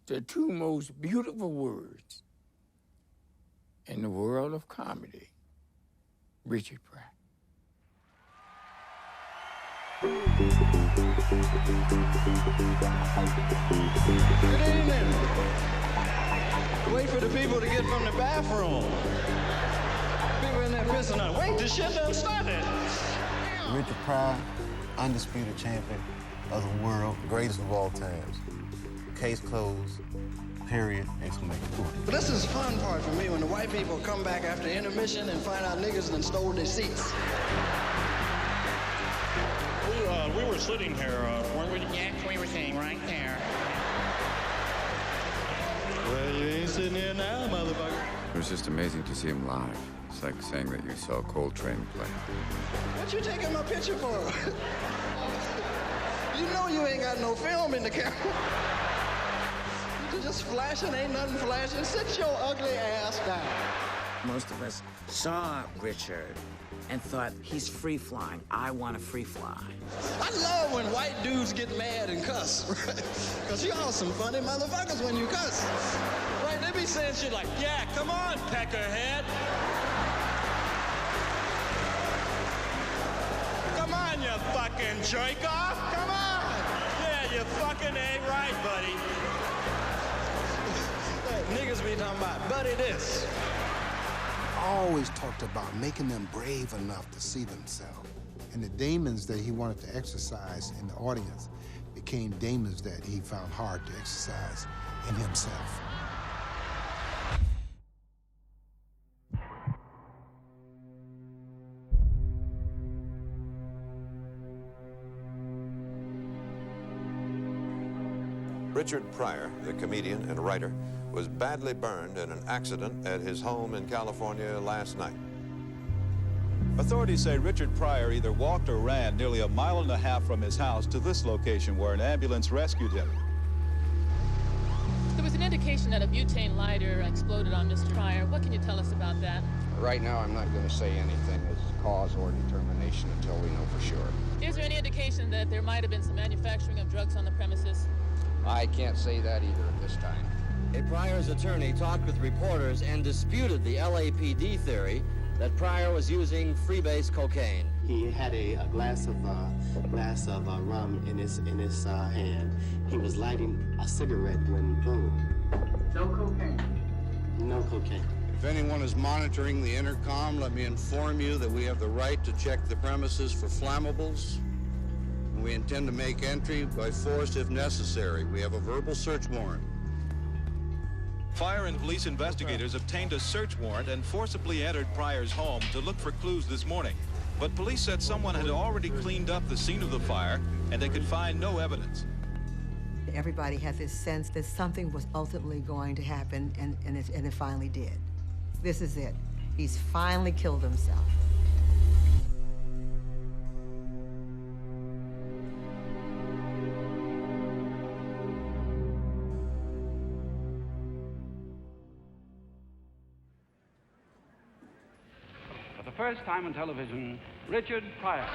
the two most beautiful words in the world of comedy, Richard Pryor. Good evening. Wait for the people to get from the bathroom. People in there pissing on. Wait, the shit done started. Richard Pryor, undisputed champion of the world, greatest of all times. Case closed, period, exclamation point. But this is the fun part for me, when the white people come back after intermission and find out niggas done stole their seats. We were sitting here, weren't we? Yes, we were sitting right there. Well, you ain't sitting here now, motherfucker. It was just amazing to see him live. It's like saying that you saw Coltrane play. What you taking my picture for? You know you ain't got no film in the camera. You just flashing, ain't nothing flashing. Sit your ugly ass down. Most of us saw Richard and thought, he's free-flying. I want to free-fly. I love when white dudes get mad and cuss, right? Because y'all some funny motherfuckers when you cuss. Right, they be saying shit like, yeah, come on, peckerhead. Come on, you fucking jerk-off. Come on. Yeah, you fucking ain't right, buddy. Niggas be talking about, buddy this. Always talked about making them brave enough to see themselves. And the demons that he wanted to exercise in the audience became demons that he found hard to exercise in himself. Richard Pryor, the comedian and writer, was badly burned in an accident at his home in California last night. Authorities say Richard Pryor either walked or ran nearly 1.5 miles from his house to this location where an ambulance rescued him. There was an indication that a butane lighter exploded on Mr. Pryor. What can you tell us about that? Right now, I'm not going to say anything as cause or determination until we know for sure. Is there any indication that there might have been some manufacturing of drugs on the premises? I can't say that either at this time. Pryor's attorney talked with reporters and disputed the LAPD theory that Pryor was using freebase cocaine. He had a glass of rum in his hand. He was lighting a cigarette when boom. No cocaine. No cocaine. If anyone is monitoring the intercom, let me inform you that we have the right to check the premises for flammables. And we intend to make entry by force if necessary. We have a verbal search warrant. Fire and police investigators obtained a search warrant and forcibly entered Pryor's home to look for clues this morning. But police said someone had already cleaned up the scene of the fire and they could find no evidence. Everybody had this sense that something was ultimately going to happen, and it finally did. This is it. He's finally killed himself. For the first time on television, Richard Pryor.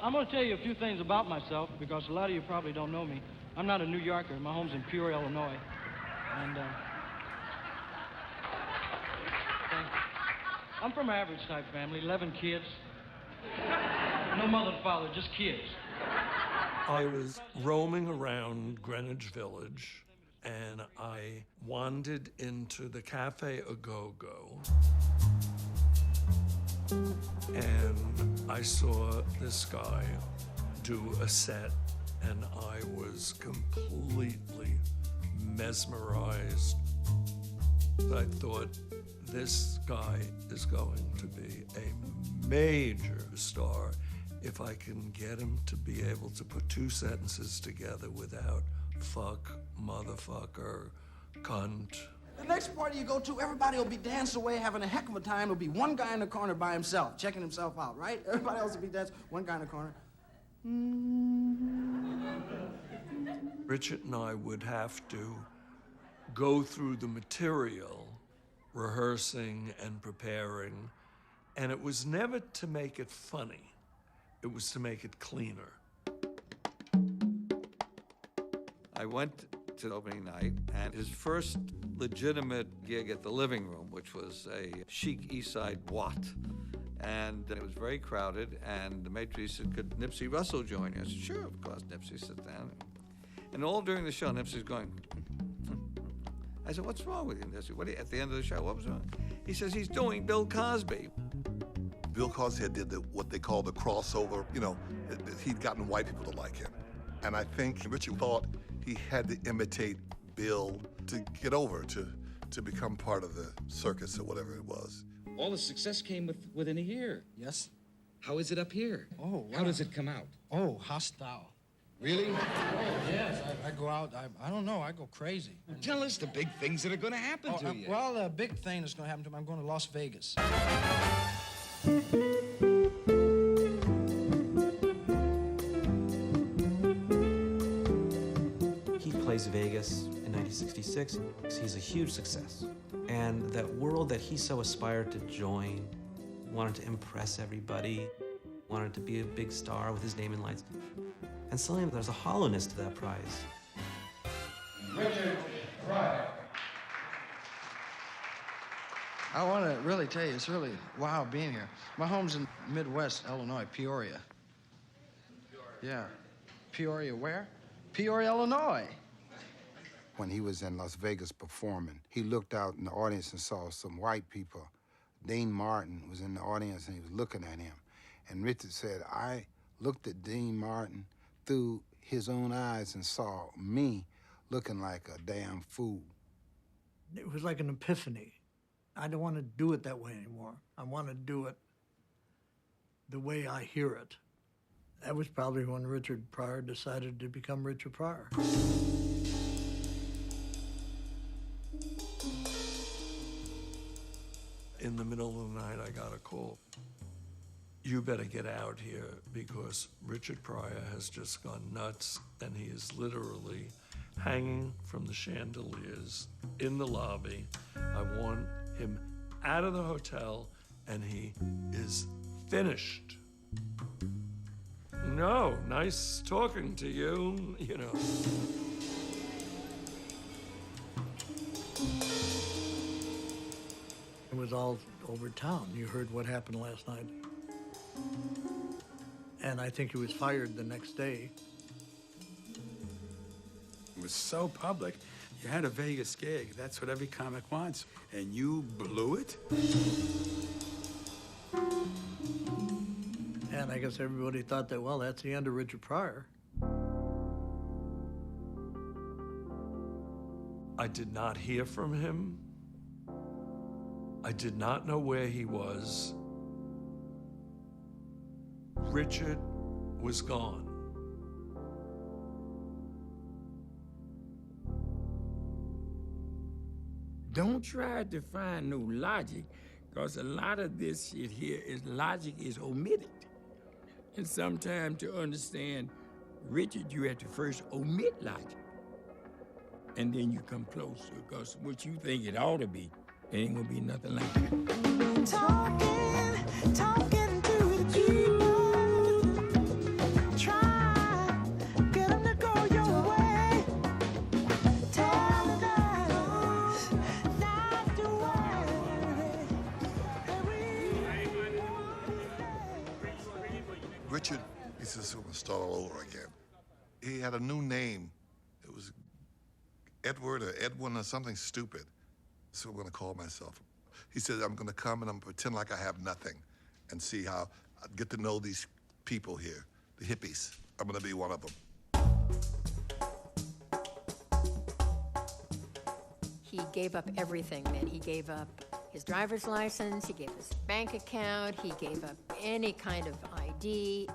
I'm going to tell you a few things about myself because a lot of you probably don't know me. I'm not a New Yorker. My home's in Peoria, Illinois. And I'm from an average type family, 11 kids. No mother and father, just kids. I was roaming around Greenwich Village and I wandered into the Cafe A-Go-Go. And I saw this guy do a set, and I was completely mesmerized. I thought, this guy is going to be a major star if I can get him to be able to put two sentences together without fuck, motherfucker, cunt. The next party you go to, everybody will be dancing away, having a heck of a time. There'll be one guy in the corner by himself, checking himself out, right? Everybody else will be dancing, one guy in the corner. Richard and I would have to go through the material, rehearsing and preparing, And it was never to make it funny. It was to make it cleaner. I went to the opening night, and his first legitimate gig at the Living Room, which was a chic East Side Watt. And it was very crowded, and the maitre said, could Nipsey Russell join you? I said, sure, of course. Nipsey sat down. And all during the show, Nipsey's going, I said, what's wrong with you, Nipsey? At the end of the show, what was wrong? He says, he's doing Bill Cosby. Bill Cosby did what they call the crossover. You know, he'd gotten white people to like him. And I think Richard thought he had to imitate Bill to get over, to become part of the circus or whatever it was. All the success came within a year. Yes. How is it up here? Oh, wow. How does it come out? Oh, hostile. Really? Oh, yes. I go out, I don't know, I go crazy. Tell us the big things that are going to happen to you. Well, the big thing that's going to happen to me, I'm going to Las Vegas. He plays Vegas in 1966. He's a huge success. And that world that he so aspired to join, wanted to impress everybody, wanted to be a big star with his name in lights. And suddenly there's a hollowness to that prize. Richard Pryor. I want to really tell you, it's really wow being here. My home's in Midwest Illinois, Peoria. Yeah. Peoria where? Peoria, Illinois. When he was in Las Vegas performing, he looked out in the audience and saw some white people. Dean Martin was in the audience and he was looking at him. And Richard said, I looked at Dean Martin through his own eyes and saw me looking like a damn fool. It was like an epiphany. I don't want to do it that way anymore. I want to do it the way I hear it. That was probably when Richard Pryor decided to become Richard Pryor. In the middle of the night, I got a call. You better get out here because Richard Pryor has just gone nuts and he is literally hanging from the chandeliers in the lobby. I want him out of the hotel and he is finished. No, nice talking to you, you know. It was all over town. You heard what happened last night. And I think he was fired the next day. It was so public. You had a Vegas gig. That's what every comic wants. And you blew it? And I guess everybody thought that, well, that's the end of Richard Pryor. I did not hear from him. I did not know where he was. Richard was gone. Don't try to find no logic, because a lot of this shit here is logic is omitted. And sometimes to understand Richard, you have to first omit logic. And then you come closer, because what you think it ought to be, it ain't gonna be nothing like that. Talking to the people. Try, get them to go your way. Tell the lies, not to worry. Richard, he says, we're gonna start all over again. He had a new name. It was Edward or Edwin or something stupid. So I'm gonna call myself. He said, I'm gonna come and I'm gonna pretend like I have nothing and see how I get to know these people here, the hippies. I'm gonna be one of them. He gave up everything, man. He gave up his driver's license, he gave his bank account, he gave up any kind of ID.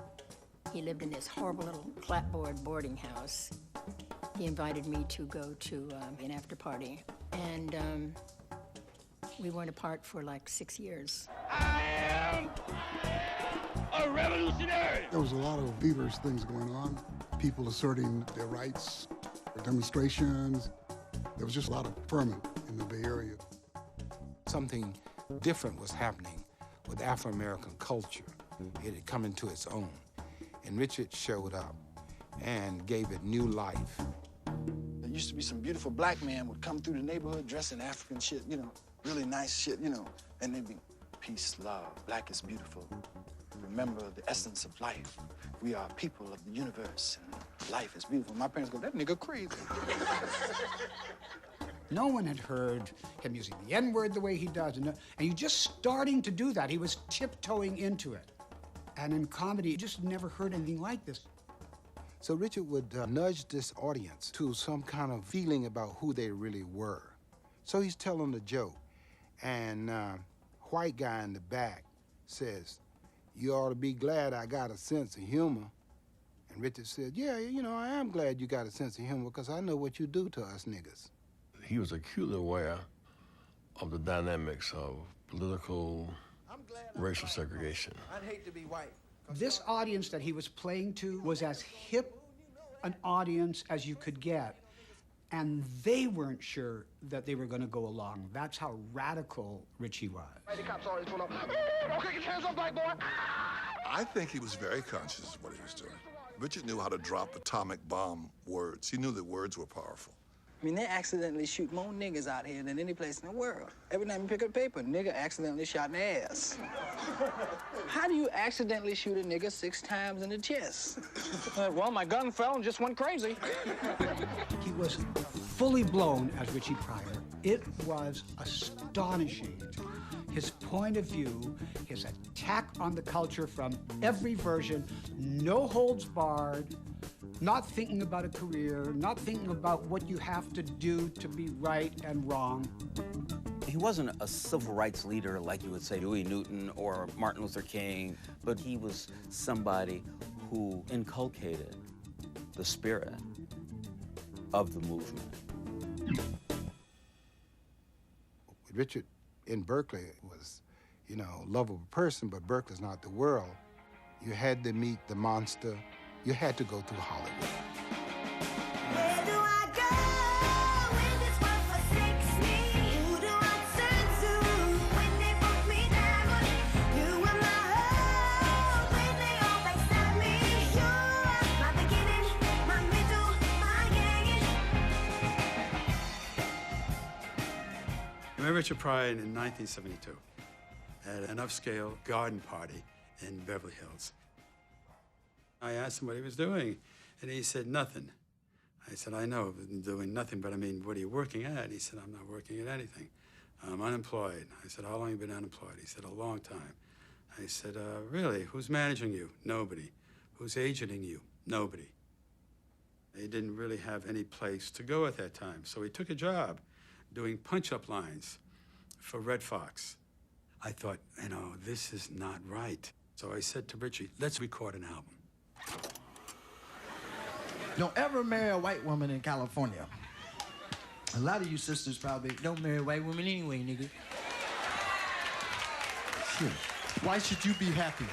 He lived in this horrible little clapboard boarding house. He invited me to go to an after party, and we weren't apart for like 6 years. I am a revolutionary! There was a lot of feverish things going on. People asserting their rights, demonstrations. There was just a lot of ferment in the Bay Area. Something different was happening with Afro-American culture. It had come into its own. And Richard showed up and gave it new life. There used to be some beautiful black man would come through the neighborhood dressed in African shit, you know, really nice shit, you know, and they'd be, peace, love, black is beautiful. Remember the essence of life. We are people of the universe, and life is beautiful. My parents go, that nigga crazy. No one had heard him using the N-word the way he does, and he's just starting to do that. He was tiptoeing into it. And in comedy, you just never heard anything like this. So Richard would nudge this audience to some kind of feeling about who they really were. So he's telling a joke, and white guy in the back says, "You ought to be glad I got a sense of humor." And Richard said, "Yeah, you know, I am glad you got a sense of humor because I know what you do to us niggas." He was acutely aware of the dynamics of political, racial segregation. I'd hate to be white. This audience that he was playing to was as hip an audience as you could get. And they weren't sure that they were going to go along. That's how radical Richie was. The cops always pull up. Okay, get your hands up, black boy. I think he was very conscious of what he was doing. Richard knew how to drop atomic bomb words. He knew that words were powerful. I mean, they accidentally shoot more niggas out here than any place in the world. Every time you pick up paper, nigga accidentally shot in the ass. How do you accidentally shoot a nigga 6 times in the chest? Well, my gun fell and just went crazy. He was fully blown as Richie Pryor. It was astonishing. His point of view, his attack on the culture from every version, no holds barred, not thinking about a career, not thinking about what you have to do to be right and wrong. He wasn't a civil rights leader like you would say Huey Newton or Martin Luther King, but he was somebody who inculcated the spirit of the movement. Richard in Berkeley was, you know, a lovable person, but Berkeley's not the world. You had to meet the monster. You had to go through Hollywood. Where do I go when this world forsakes me? Who do I turn to when they put me down? You were my hope when they all backstab me. You are my beginning, my middle, my end. I met Richard Pryor in 1972 at an upscale garden party in Beverly Hills. I asked him what he was doing, and he said, nothing. I said, I know, I'm doing nothing, but I mean, what are you working at? He said, I'm not working at anything. I'm unemployed. I said, how long have you been unemployed? He said, a long time. I said, really? Who's managing you? Nobody. Who's agenting you? Nobody. He didn't really have any place to go at that time, so he took a job doing punch-up lines for Red Fox. I thought, you know, this is not right. So I said to Richie, let's record an album. Don't ever marry a white woman in California. A lot of you sisters probably don't marry white women anyway, nigga. Shit. Why should you be happy?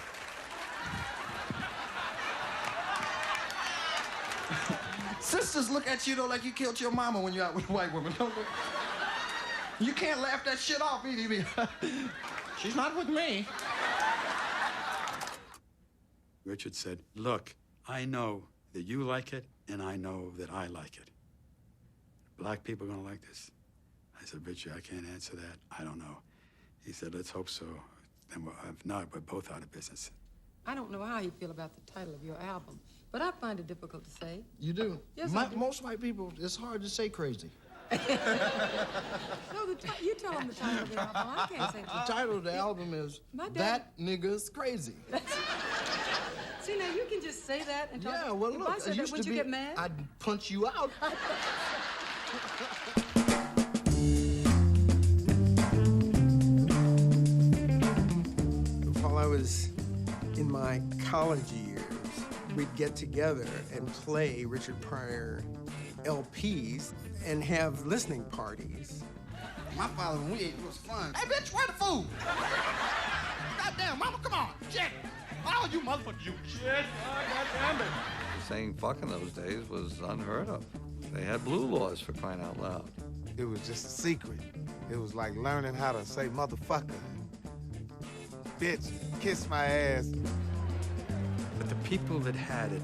Sisters look at you, though, like you killed your mama when you're out with a white woman. Don't look. You can't laugh that shit off either. She's not with me. Richard said, look, I know that you like it, and I know that I like it. Black people are gonna like this. I said, Richard, I can't answer that. I don't know. He said, let's hope so. And if not, we're both out of business. I don't know how you feel about the title of your album, but I find it difficult to say. You do? Yes, I do. Most white people, it's hard to say crazy. No, you tell them the title of the album. I can't say The title of the album is That Nigga's Crazy. See, now you can just say that and talk. Yeah, well, if look, I said that, wouldn't you get mad? I'd punch you out. While I was in my college years, we'd get together and play Richard Pryor LPs and have listening parties. My father, when we ate, it was fun. Hey, bitch, where the food? Goddamn, mama, come on, shit. Oh, you motherfucker, you shit. Oh, goddamn it. Saying fuck in those days was unheard of. They had blue laws for crying out loud. It was just a secret. It was like learning how to say motherfucker. bitch, kiss my ass. But the people that had it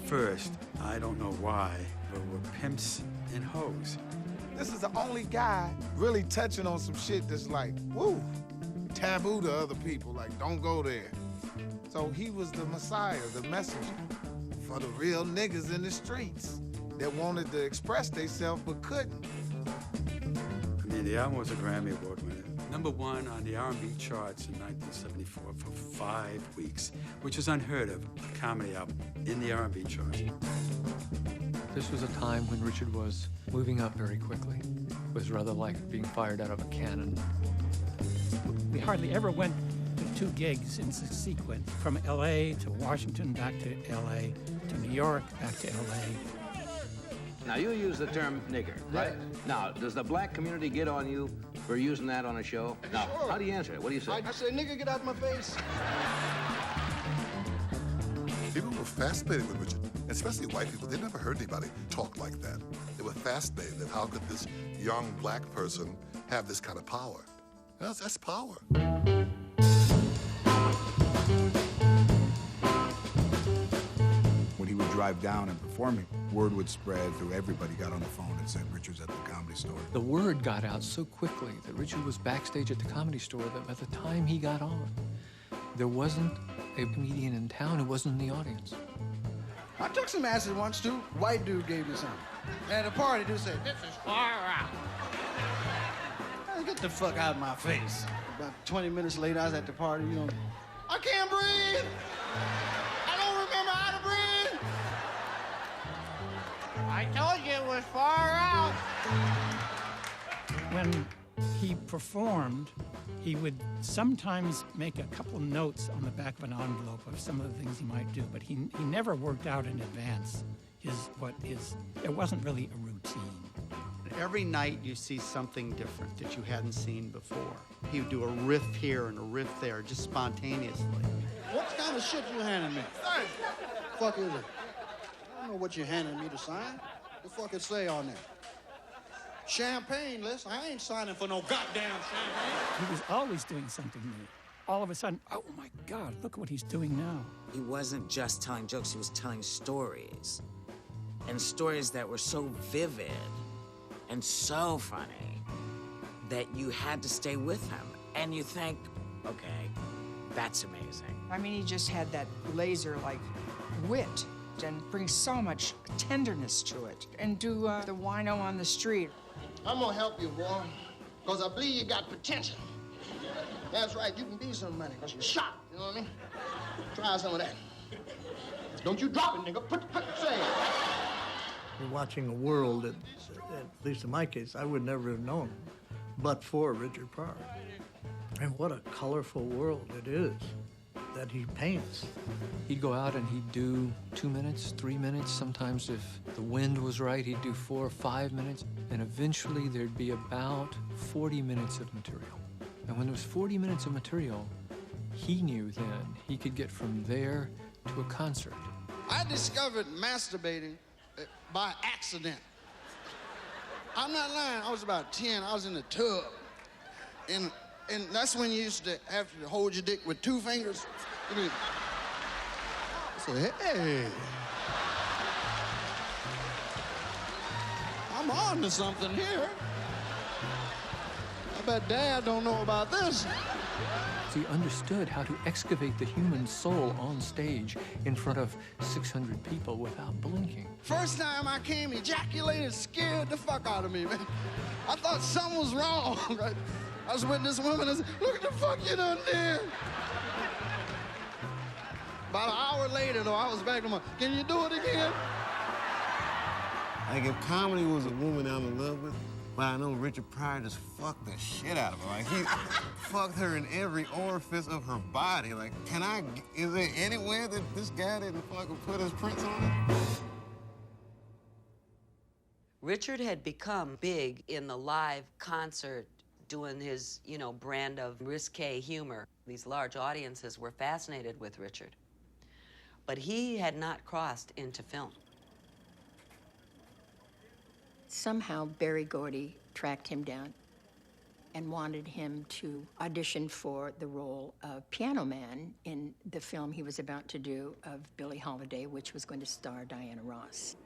first, I don't know why, but were pimps and hoes. This is the only guy really touching on some shit that's like, woo, taboo to other people, like, don't go there. So he was the messiah, the messenger for the real niggas in the streets that wanted to express themselves but couldn't. I mean, the album was a Grammy Award winner. #1 on the R&B charts in 1974 for 5 weeks, which is unheard of, a comedy album in the R&B charts. This was a time when Richard was moving up very quickly. It was rather like being fired out of a cannon. We hardly ever went to 2 gigs in sequence, from LA to Washington, back to LA, to New York, back to LA. Now, you use the term nigger, right? Now, does the black community get on you for using that on a show? Now, Sure. how do you answer it? What do you say? I say, nigga, get out my face. People were fascinated with Richard, especially white people. They never heard anybody talk like that. They were fascinated that how could this young black person have this kind of power? That's power. When he would drive down and performing, word would spread through everybody got on the phone and said Richard's at the Comedy Store. The word got out so quickly that Richard was backstage at the Comedy Store that by the time he got on, there wasn't a comedian in town who wasn't in the audience. I took some acid once, too. White dude gave me some. At a party, dude said, this is far out. Get the fuck out of my face. About 20 minutes later, I was at the party, you know. I can't breathe! I don't remember how to breathe! I told you it was far out! When he performed, he would sometimes make a couple notes on the back of an envelope of some of the things he might do, but he never worked out in advance there wasn't really a routine. Every night you see something different that you hadn't seen before. He would do a riff here and a riff there, just spontaneously. What kind of shit you handing me? Hey, fuck is it? I don't know what you're handing me to sign. The fuck it say on there? Champagne list? I ain't signing for no goddamn champagne. He was always doing something new. All of a sudden, oh my God, look what he's doing now. He wasn't just telling jokes, he was telling stories. And stories that were so vivid and so funny that you had to stay with him. And you think, okay, that's amazing. I mean, he just had that laser-like wit and brings so much tenderness to it. And do the wino on the street. I'm gonna help you, boy, because I believe you got potential. That's right, you can be somebody, because you're shot, you know what I mean? Try some of that. Don't you drop it, nigga. Say it. You're watching a world that, at least in my case, I would never have known, but for Richard Pryor. And what a colorful world it is that he paints. He'd go out and he'd do 2 minutes, 3 minutes. Sometimes if the wind was right, he'd do 4 or 5 minutes. And eventually there'd be about 40 minutes of material. And when there was 40 minutes of material, he knew then he could get from there to a concert. I discovered masturbating by accident. I'm not lying. I was about 10. I was in the tub. And that's when you used to have to hold your dick with 2 fingers. I mean, I said, hey. I'm on to something here. I bet Dad don't know about this. He understood how to excavate the human soul on stage in front of 600 people without blinking. First time I came, ejaculated, scared the fuck out of me, man. I thought something was wrong, right? I was with this woman and said, look at the fuck you done did. About an hour later, though, I was back to my, can you do it again? Like, if comedy was a woman I'm in love with, well, I know Richard Pryor just fucked the shit out of her. Like, he fucked her in every orifice of her body. Like, is there anywhere that this guy didn't fucking put his prints on it? Richard had become big in the live concert, doing his, brand of risque humor. These large audiences were fascinated with Richard. But he had not crossed into film. Somehow Berry Gordy tracked him down. and wanted him to audition for the role of Piano Man in the film he was about to do of Billie Holiday, which was going to star Diana Ross.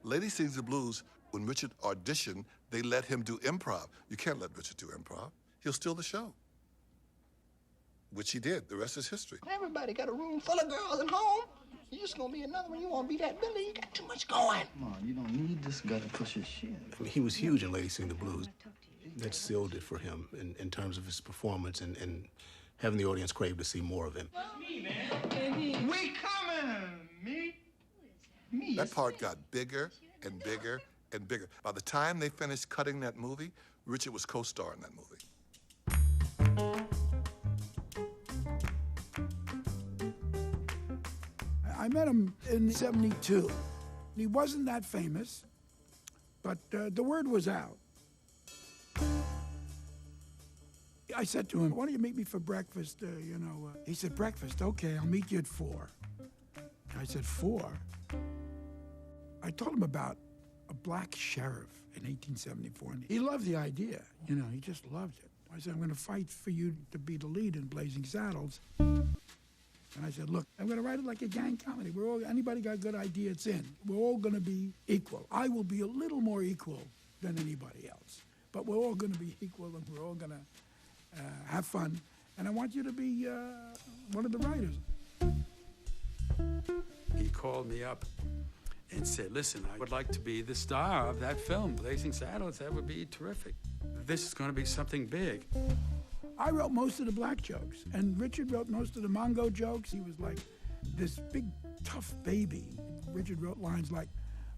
Lady Sings the Blues, when Richard auditioned, they let him do improv. You can't let Richard do improv. He'll steal the show. Which he did. The rest is history. Everybody got a room full of girls at home. You just gonna be another one. You wanna be that Billy. You got too much going. Come on, you don't need this guy to push his shit. I mean, he was huge in Lady Sing the Blues. That sealed it for him in terms of his performance and having the audience crave to see more of him. Me, man. We coming, me. That part got bigger and bigger and bigger. By the time they finished cutting that movie, Richard was co-star in that movie. I met him in '72. He wasn't that famous, but the word was out. I said to him, why don't you meet me for breakfast, He said, breakfast, okay, I'll meet you at 4. I said, 4? I told him about a black sheriff in 1874, and he loved the idea, he just loved it. I said, I'm gonna fight for you to be the lead in Blazing Saddles. And I said, look, I'm gonna write it like a gang comedy. Anybody got a good idea, it's in. We're all gonna be equal. I will be a little more equal than anybody else, but we're all gonna be equal and we're all gonna have fun. And I want you to be one of the writers. He called me up and said, listen, I would like to be the star of that film, Blazing Saddles. That would be terrific. This is gonna be something big. I wrote most of the black jokes, and Richard wrote most of the Mongo jokes. He was like this big, tough baby. Richard wrote lines like,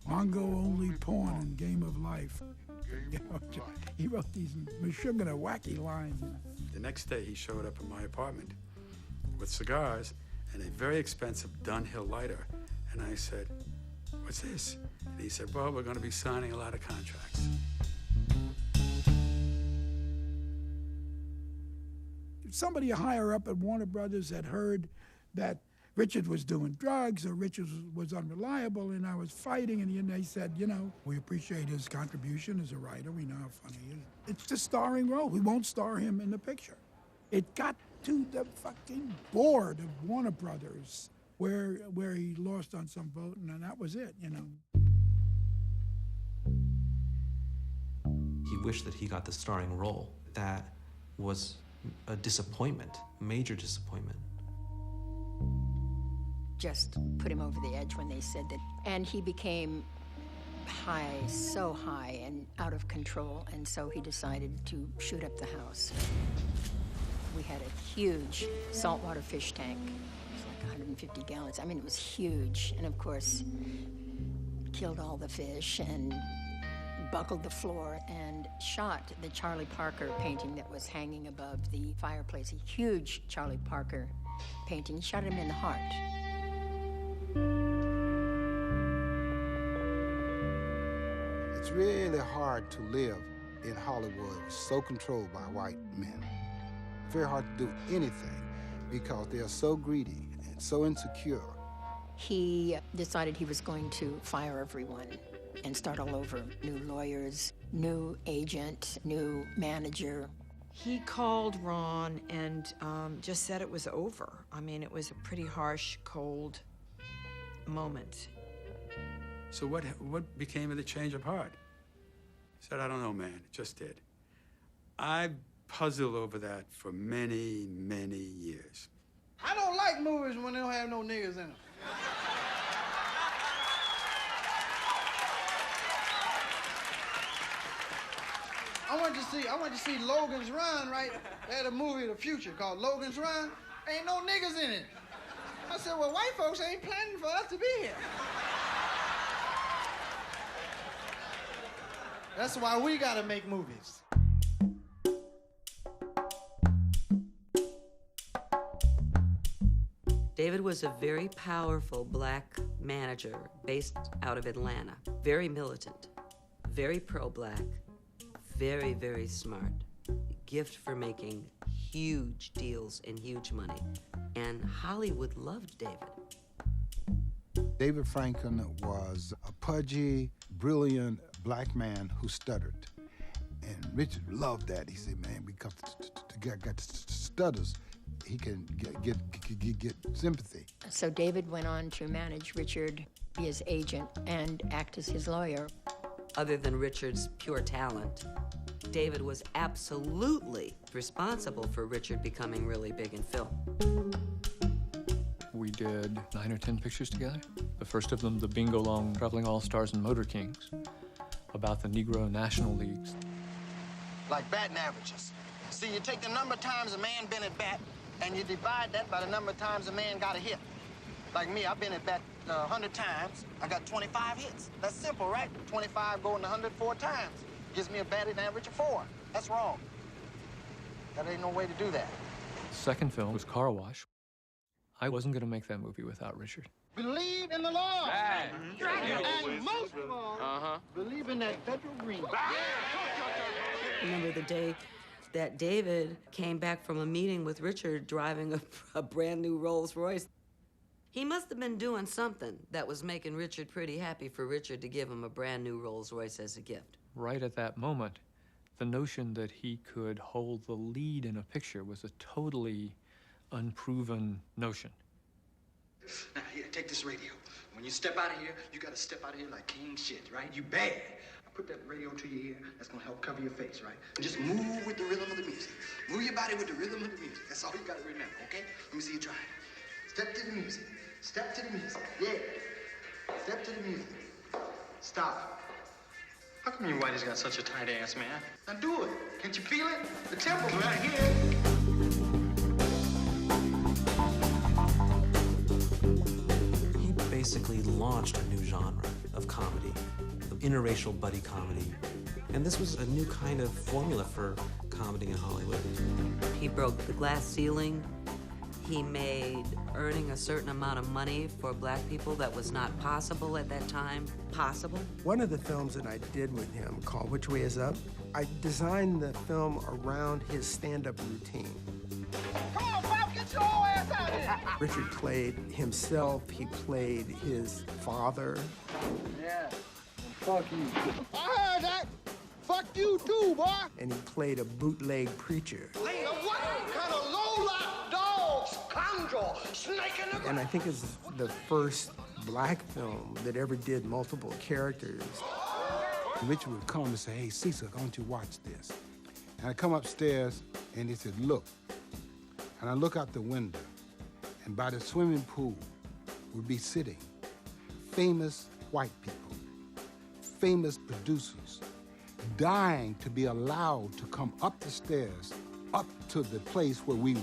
Mongo only pawn in Game of Life. He wrote these mashugana, wacky lines. The next day, he showed up in my apartment with cigars and a very expensive Dunhill lighter. And I said, what's this? And he said, well, we're going to be signing a lot of contracts. Somebody higher up at Warner Brothers had heard that Richard was doing drugs or Richard was unreliable and I was fighting, and they said, we appreciate his contribution as a writer. We know how funny he is. It's the starring role. We won't star him in the picture. It got to the fucking board of Warner Brothers where he lost on some vote, and that was it, He wished that he got the starring role. That was a disappointment, major disappointment. Just put him over the edge when they said that. And he became high, so high and out of control, and so he decided to shoot up the house. We had a huge saltwater fish tank. It was like 150 gallons. I mean, it was huge. And of course, killed all the fish and buckled the floor and shot the Charlie Parker painting that was hanging above the fireplace, a huge Charlie Parker painting. He shot him in the heart. It's really hard to live in Hollywood so controlled by white men. Very hard to do anything because they are so greedy and so insecure. He decided he was going to fire everyone and start all over. New lawyers, new agent, new manager. He called Ron and just said it was over. I mean, it was a pretty harsh, cold moment. So what became of the change of heart? He said, I don't know, man, it just did. I puzzled over that for many, many years. I don't like movies when they don't have no niggas in them. I went to see Logan's Run, right? They had a movie of the future called Logan's Run. Ain't no niggas in it. I said, well, white folks ain't planning for us to be here. That's why we gotta make movies. David was a very powerful black manager based out of Atlanta. Very militant, very pro-black, very, very smart. Gift for making huge deals and huge money. And Hollywood loved David. David Franklin was a pudgy, brilliant black man who stuttered. And Richard loved that. He said, man, because the guy got stutters, he can get sympathy. So David went on to manage Richard, be his agent, and act as his lawyer. Other than Richard's pure talent, David was absolutely responsible for Richard becoming really big in film. We did 9 or 10 pictures together. The first of them, the Bingo Long Traveling All-Stars and Motor Kings, about the Negro National Leagues. Like batting averages. See, you take the number of times a man been at bat, and you divide that by the number of times a man got a hit. Like me, I've been at bat 100 times. I got 25 hits. That's simple, right? 25 going to 104 times. Gives me a batting average of 4. That's wrong. That ain't no way to do that. The second film was Car Wash. I wasn't going to make that movie without Richard. Believe in the Lord. Right. And most of all, believe in that federal green. Remember the day that David came back from a meeting with Richard driving a brand new Rolls Royce. He must have been doing something that was making Richard pretty happy for Richard to give him a brand new Rolls Royce as a gift. Right at that moment, the notion that he could hold the lead in a picture was a totally unproven notion. Now, here, take this radio. When you step out of here, you gotta step out of here like king shit, right? You bad. Put that radio to your ear. That's gonna help cover your face, right? And just move with the rhythm of the music. Move your body with the rhythm of the music. That's all you gotta remember, okay? Let me see you try it. Step to the music. Step to the music. Yeah. Step to the music. Stop. How come you whitey's got such a tight ass, man? Now do it. Can't you feel it? The tempo's right here. He basically launched a new genre of comedy, the interracial buddy comedy. And this was a new kind of formula for comedy in Hollywood. He broke the glass ceiling. He made earning a certain amount of money for black people that was not possible at that time possible. One of the films that I did with him, called Which Way Is Up, I designed the film around his stand-up routine. Come on, Bob, get your old ass out of here. Richard played himself, he played his father. Yeah, fuck you. I heard that. Fuck you too, boy. And he played a bootleg preacher. Now what kind of low-life dog, scoundrel, snake in the... And I think it's the first black film that ever did multiple characters. And Richard would come and say, hey, Cecil, why don't you watch this? And I come upstairs, and he said, look. And I look out the window, and by the swimming pool would be sitting famous white people, famous producers, dying to be allowed to come up the stairs, up to the place where we were.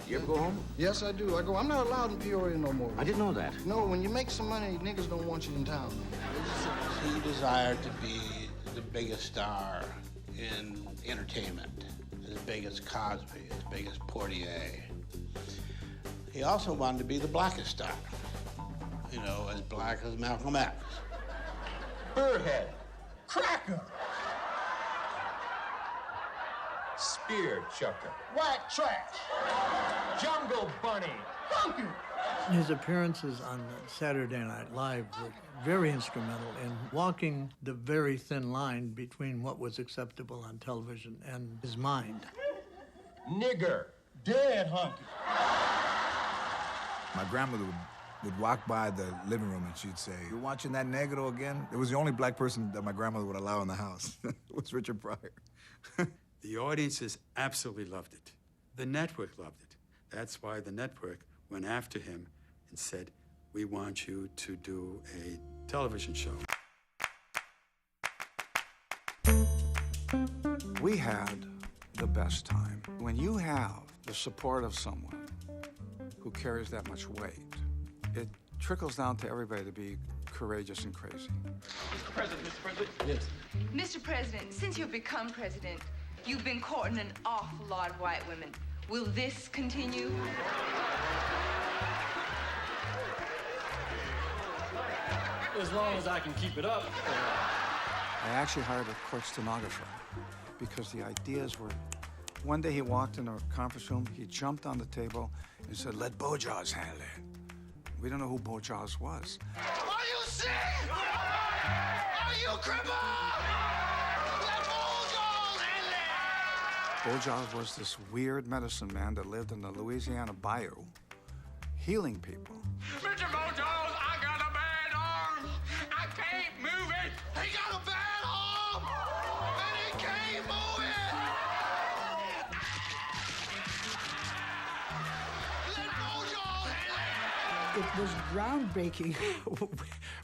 You ever go home? Yes, I do. I go. I'm not allowed in Peoria no more. I didn't know that. No, when you make some money, niggas don't want you in town. He desired to be the biggest star in entertainment, as big as Cosby, as big as Portier. He also wanted to be the blackest star, you know, as black as Malcolm X. Burrhead. Cracker. Spear chucker. White trash. Jungle bunny. Funky. His appearances on Saturday Night Live were very instrumental in walking the very thin line between what was acceptable on television and his mind. Nigger. Dead hunky. My grandmother would walk by the living room and she'd say, "You're watching that Negro again?" It was the only black person that my grandmother would allow in the house. It was Richard Pryor. The audiences absolutely loved it. The network loved it. That's why the network went after him and said, "We want you to do a television show." We had the best time. When you have the support of someone who carries that much weight, it trickles down to everybody to be courageous and crazy. Mr. President, Mr. President. Yes. Mr. President, since you've become president, you've been courting an awful lot of white women. Will this continue? As long as I can keep it up. I actually hired a court stenographer because the ideas were, one day he walked in a conference room, he jumped on the table and said, "Let Bojaws handle it." We don't know who Bojaws was. Are you sick? Are you crippled? Let Bojaws handle Bojas was this weird medicine man that lived in the Louisiana bayou, healing people. Mr. Bojo's, I got a bad arm. I can't move it. He got a bad arm, and he can't move it. Let Bojo handle It was groundbreaking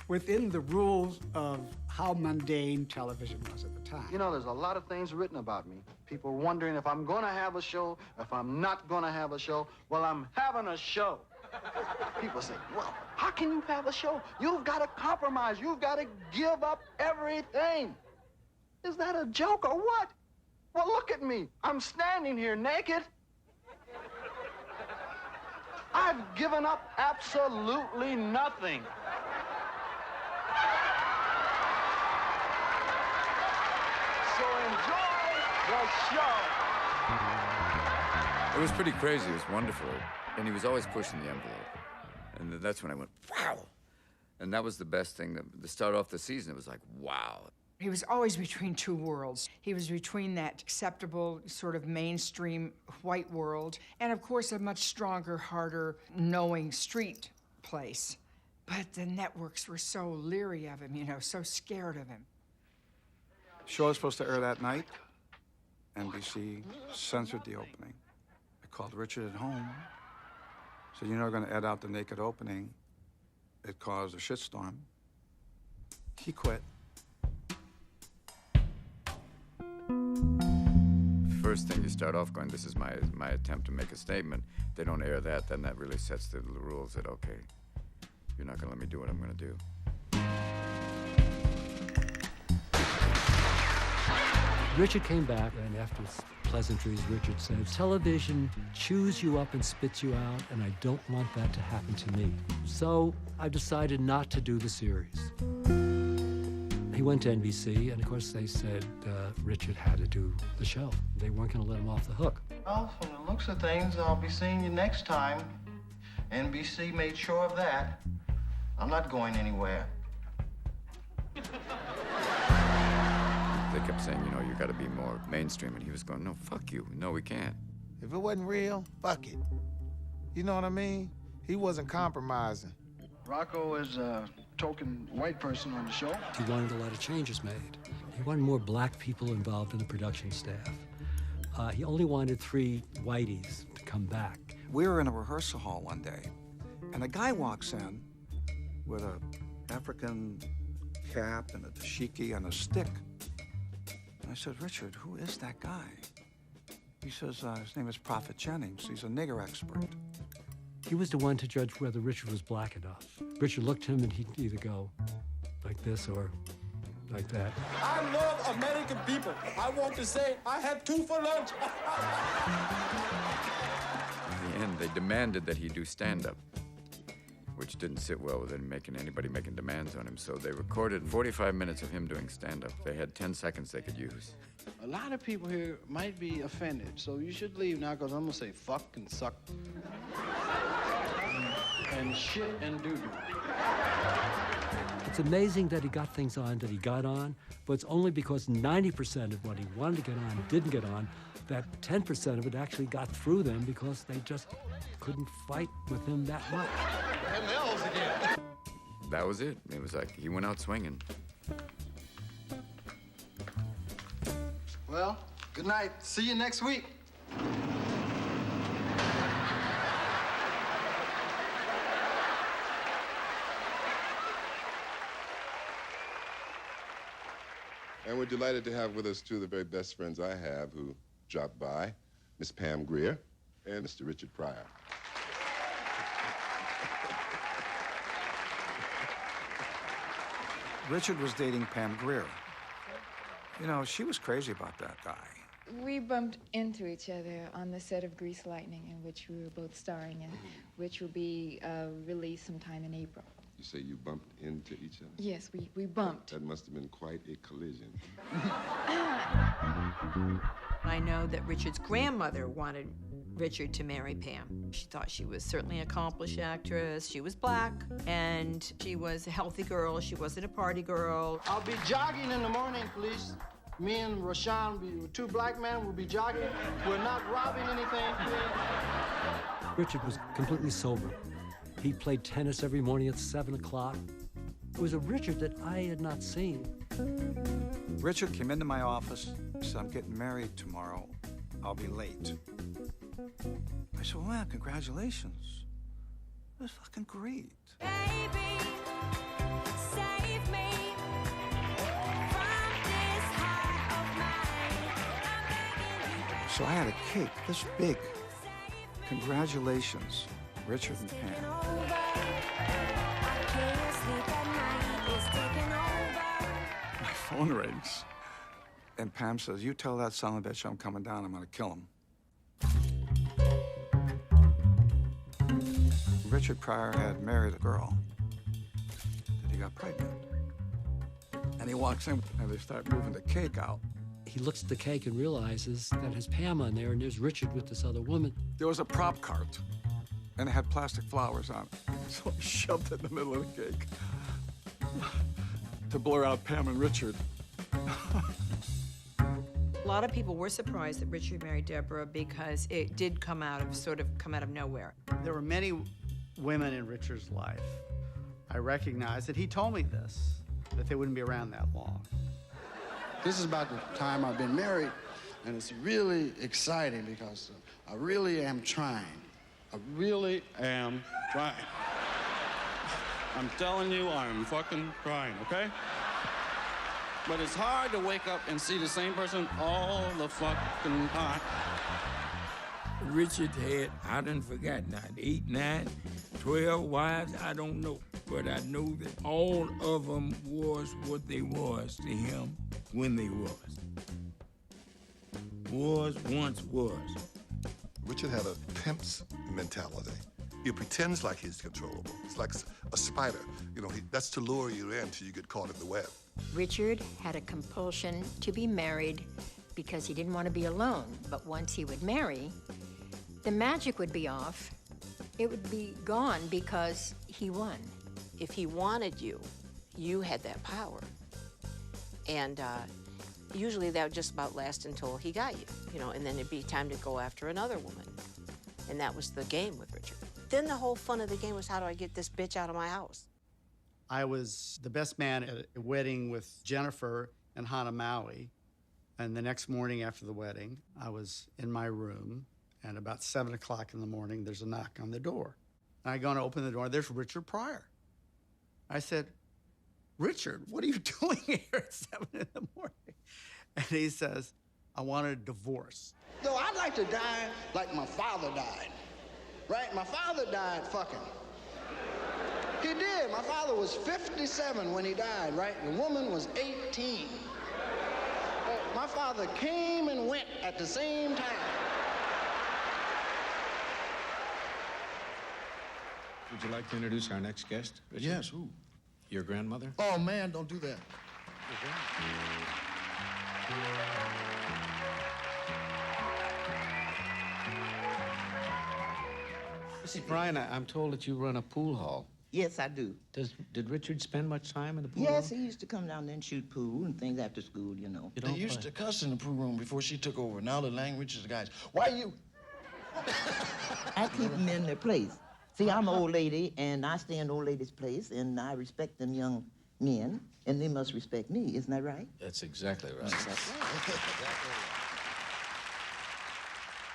within the rules of how mundane television was at the time. You know, there's a lot of things written about me. People wondering if I'm going to have a show, if I'm not going to have a show. Well, I'm having a show. People say, well, how can you have a show? You've got to compromise. You've got to give up everything. Is that a joke or what? Well, look at me. I'm standing here naked. I've given up absolutely nothing. So enjoy the show. It was pretty crazy. It was wonderful. And he was always pushing the envelope. And that's when I went, wow. And that was the best thing. To start off the season, it was like, wow. He was always between two worlds. He was between that acceptable, sort of mainstream white world and, of course, a much stronger, harder, knowing street place. But the networks were so leery of him, you know, so scared of him. The show was supposed to air that night. NBC censored the opening. They called Richard at home. So you're not going to add out the naked opening. It caused a shitstorm. He quit. First thing you start off going, this is my attempt to make a statement. They don't air that, then that really sets the rules that, okay, you're not going to let me do what I'm going to do. Richard came back, and after pleasantries, Richard said, television chews you up and spits you out, and I don't want that to happen to me. So I decided not to do the series. He went to NBC, and of course they said Richard had to do the show. They weren't going to let him off the hook. Well, from the looks of things, I'll be seeing you next time. NBC made sure of that. I'm not going anywhere. They kept saying, you know, you got to be more mainstream. And he was going, no, fuck you. No, we can't. If it wasn't real, fuck it. You know what I mean? He wasn't compromising. Rocco is a token white person on the show. He wanted a lot of changes made. He wanted more black people involved in the production staff. He only wanted 3 whiteys to come back. We were in a rehearsal hall one day, and a guy walks in with an African cap and a dashiki and a stick. And I said, Richard, who is that guy? He says, his name is Prophet Jennings. He's a nigger expert. He was the one to judge whether Richard was black enough. Richard looked at him and he'd either go like this or like that. I love American people. I want to say I had 2 for lunch. In the end, they demanded that he do stand-up, which didn't sit well with anybody making demands on him. So they recorded 45 minutes of him doing stand-up. They had 10 seconds they could use. A lot of people here might be offended, so you should leave now, because I'm going to say fuck and suck. And shit and doo-doo. It's amazing that he got things on that he got on, but it's only because 90% of what he wanted to get on didn't get on, that 10% of it actually got through them because they just couldn't fight with him that much. ML's again. That was it. It was like he went out swinging. Well, good night. See you next week. And we're delighted to have with us 2 of the very best friends I have who dropped by, Miss Pam Grier and Mr. Richard Pryor. Richard was dating Pam Grier. You know, she was crazy about that guy. We bumped into each other on the set of Grease Lightning, in which we were both starring in, which will be released sometime in April. You say you bumped into each other? Yes, we bumped. That must have been quite a collision. I know that Richard's grandmother wanted Richard to marry Pam. She thought she was certainly an accomplished actress. She was black, and she was a healthy girl. She wasn't a party girl. I'll be jogging in the morning, please. Me and Rashawn, two black men, will be jogging. We're not robbing anything. Richard was completely sober. He played tennis every morning at 7 o'clock. It was a Richard that I had not seen. Richard came into my office, said, I'm getting married tomorrow. I'll be late. I said, well, man, congratulations. It was fucking great. Baby, save me from this heart of mine. So I had a cake this big. Congratulations, Richard and Pam. My phone rings. And Pam says, you tell that son of a bitch I'm coming down, I'm gonna kill him. Richard Pryor had married a girl that he got pregnant. And he walks in and they start moving the cake out. He looks at the cake and realizes that has Pam on there and there's Richard with this other woman. There was a prop cart and it had plastic flowers on it. So I shoved it in the middle of the cake to blur out Pam and Richard. A lot of people were surprised that Richard married Deborah because it did come out of nowhere. There were many women in Richard's life. I recognize that he told me this, that they wouldn't be around that long. This is about the time I've been married, and it's really exciting because I really am trying. I really am trying. I'm telling you, I'm fucking trying, okay? But it's hard to wake up and see the same person all the fucking time. Richard had, I done forgot now, 8, 9, 12 wives, I don't know. But I know that all of them was what they was to him when they was. Was, once was. Richard had a pimp's mentality. He pretends like he's controllable. It's like a spider. You know, that's to lure you in till you get caught in the web. Richard had a compulsion to be married because he didn't want to be alone. But once he would marry, the magic would be off. It would be gone because he won. If he wanted you, you had that power. And usually that would just about last until he got you, and then it'd be time to go after another woman. And that was the game with Richard. Then the whole fun of the game was, how do I get this bitch out of my house? I was the best man at a wedding with Jennifer and Hannah Maui. And the next morning after the wedding, I was in my room, and about 7 o'clock in the morning, there's a knock on the door. And I go and open the door, and there's Richard Pryor. I said, Richard, what are you doing here at 7 in the morning? And he says, I want a divorce. Though I'd like to die like my father died, right? My father died fucking. He did. My father was 57 when he died, right? The woman was 18. But my father came and went at the same time. Would you like to introduce our next guest, Richard? Yes, who? Your grandmother? Oh, man, don't do that. See, Brian, I'm told that you run a pool hall. Yes, I do. Did Richard spend much time in the pool hall? Yes, he used to come down there and shoot pool and things after school, They used to cuss in the pool room before she took over. Now the language is, guys, why you? I keep them in their place. See, I'm an old lady, and I stay in old lady's place, and I respect them young men, and they must respect me. Isn't that right? That's exactly right.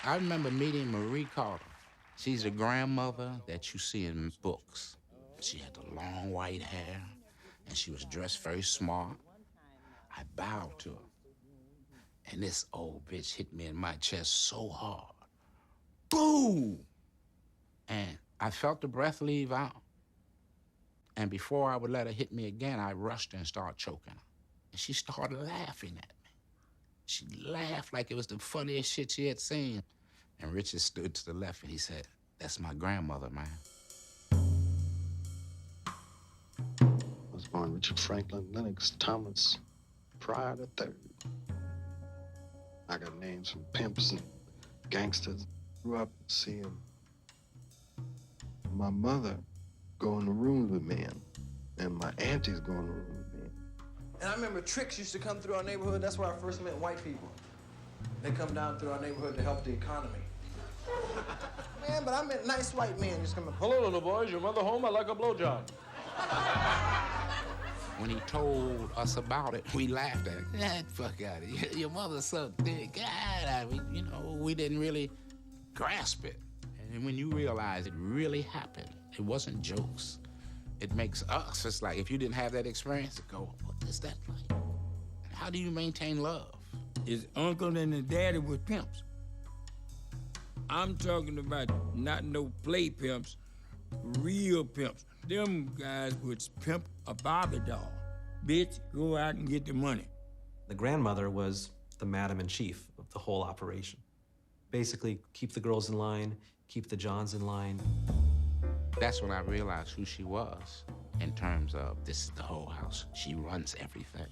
I remember meeting Marie Carter. She's a grandmother that you see in books. She had the long white hair, and she was dressed very smart. I bowed to her, and this old bitch hit me in my chest so hard. Boom! And I felt the breath leave out. And before I would let her hit me again, I rushed her and started choking her. And she started laughing at me. She laughed like it was the funniest shit she had seen. And Richard stood to the left and he said, "That's my grandmother, man." I was born Richard Franklin Lennox Thomas Pryor III. I got names from pimps and gangsters. Grew up seeing my mother go in the rooms with men, and my aunties go in the room with men. And I remember tricks used to come through our neighborhood. That's where I first met white people. They come down through our neighborhood to help the economy. Man, but I met nice white men just coming. Hello, little boy. Is your mother home? I'd like a blowjob. When he told us about it, we laughed at it. Get the fuck out of here. Your mother's so thick. God, I mean, you know, we didn't really grasp it. And when you realize it really happened, it wasn't jokes. It makes us, it's like if you didn't have that experience, go, what is that like? How do you maintain love? His uncle and his daddy was pimps. I'm talking about not no play pimps, real pimps. Them guys would pimp a Barbie doll. Bitch, go out and get the money. The grandmother was the madam-in-chief of the whole operation. Basically, keep the girls in line, keep the Johns in line. That's when I realized who she was in terms of this is the whole house. She runs everything.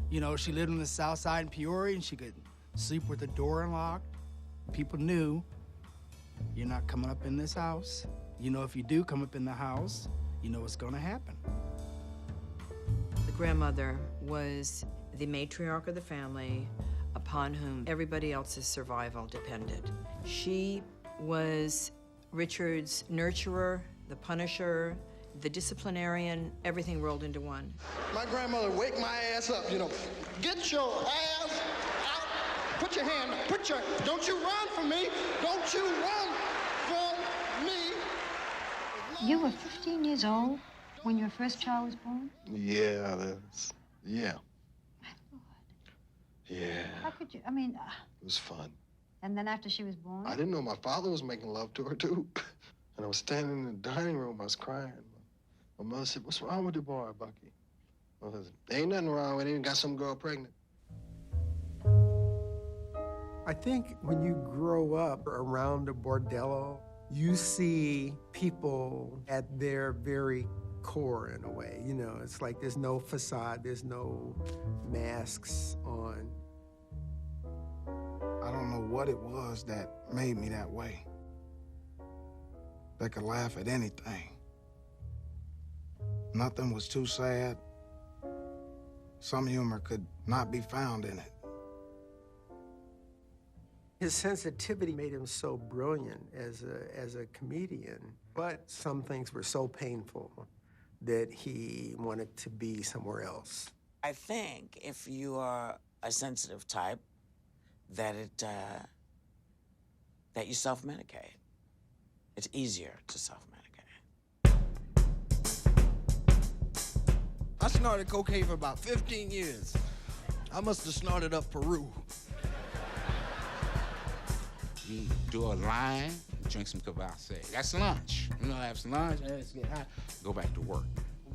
You know, she lived on the south side in Peoria, and she could sleep with the door unlocked. People knew, you're not coming up in this house. You know, if you do come up in the house, you know what's gonna happen. The grandmother was the matriarch of the family upon whom everybody else's survival depended. She was Richard's nurturer, the punisher, the disciplinarian, everything rolled into one. My grandmother wake my ass up, you know. Get your ass out. Put your hand up. Don't you run from me. Don't you run from me. You were 15 years old when your first child was born? Yeah. Yeah. How could you, I mean... It was fun. And then after she was born? I didn't know my father was making love to her, too. And I was standing in the dining room, I was crying. My mother said, what's wrong with the boy, Bucky? I said, ain't nothing wrong with him, got some girl pregnant. I think when you grow up around a bordello, you see people at their very core in a way. You know, it's like there's no facade, there's no masks on. I don't know what it was that made me that way. They could laugh at anything. Nothing was too sad. Some humor could not be found in it. His sensitivity made him so brilliant as a comedian, but some things were so painful that he wanted to be somewhere else. I think if you are a sensitive type, that that you self-medicate. It's easier to self-medicate. I snorted cocaine for about 15 years. I must have snorted up Peru. You do a line, drink some cabasse. That's lunch. You know, have some lunch, let's get high, go back to work.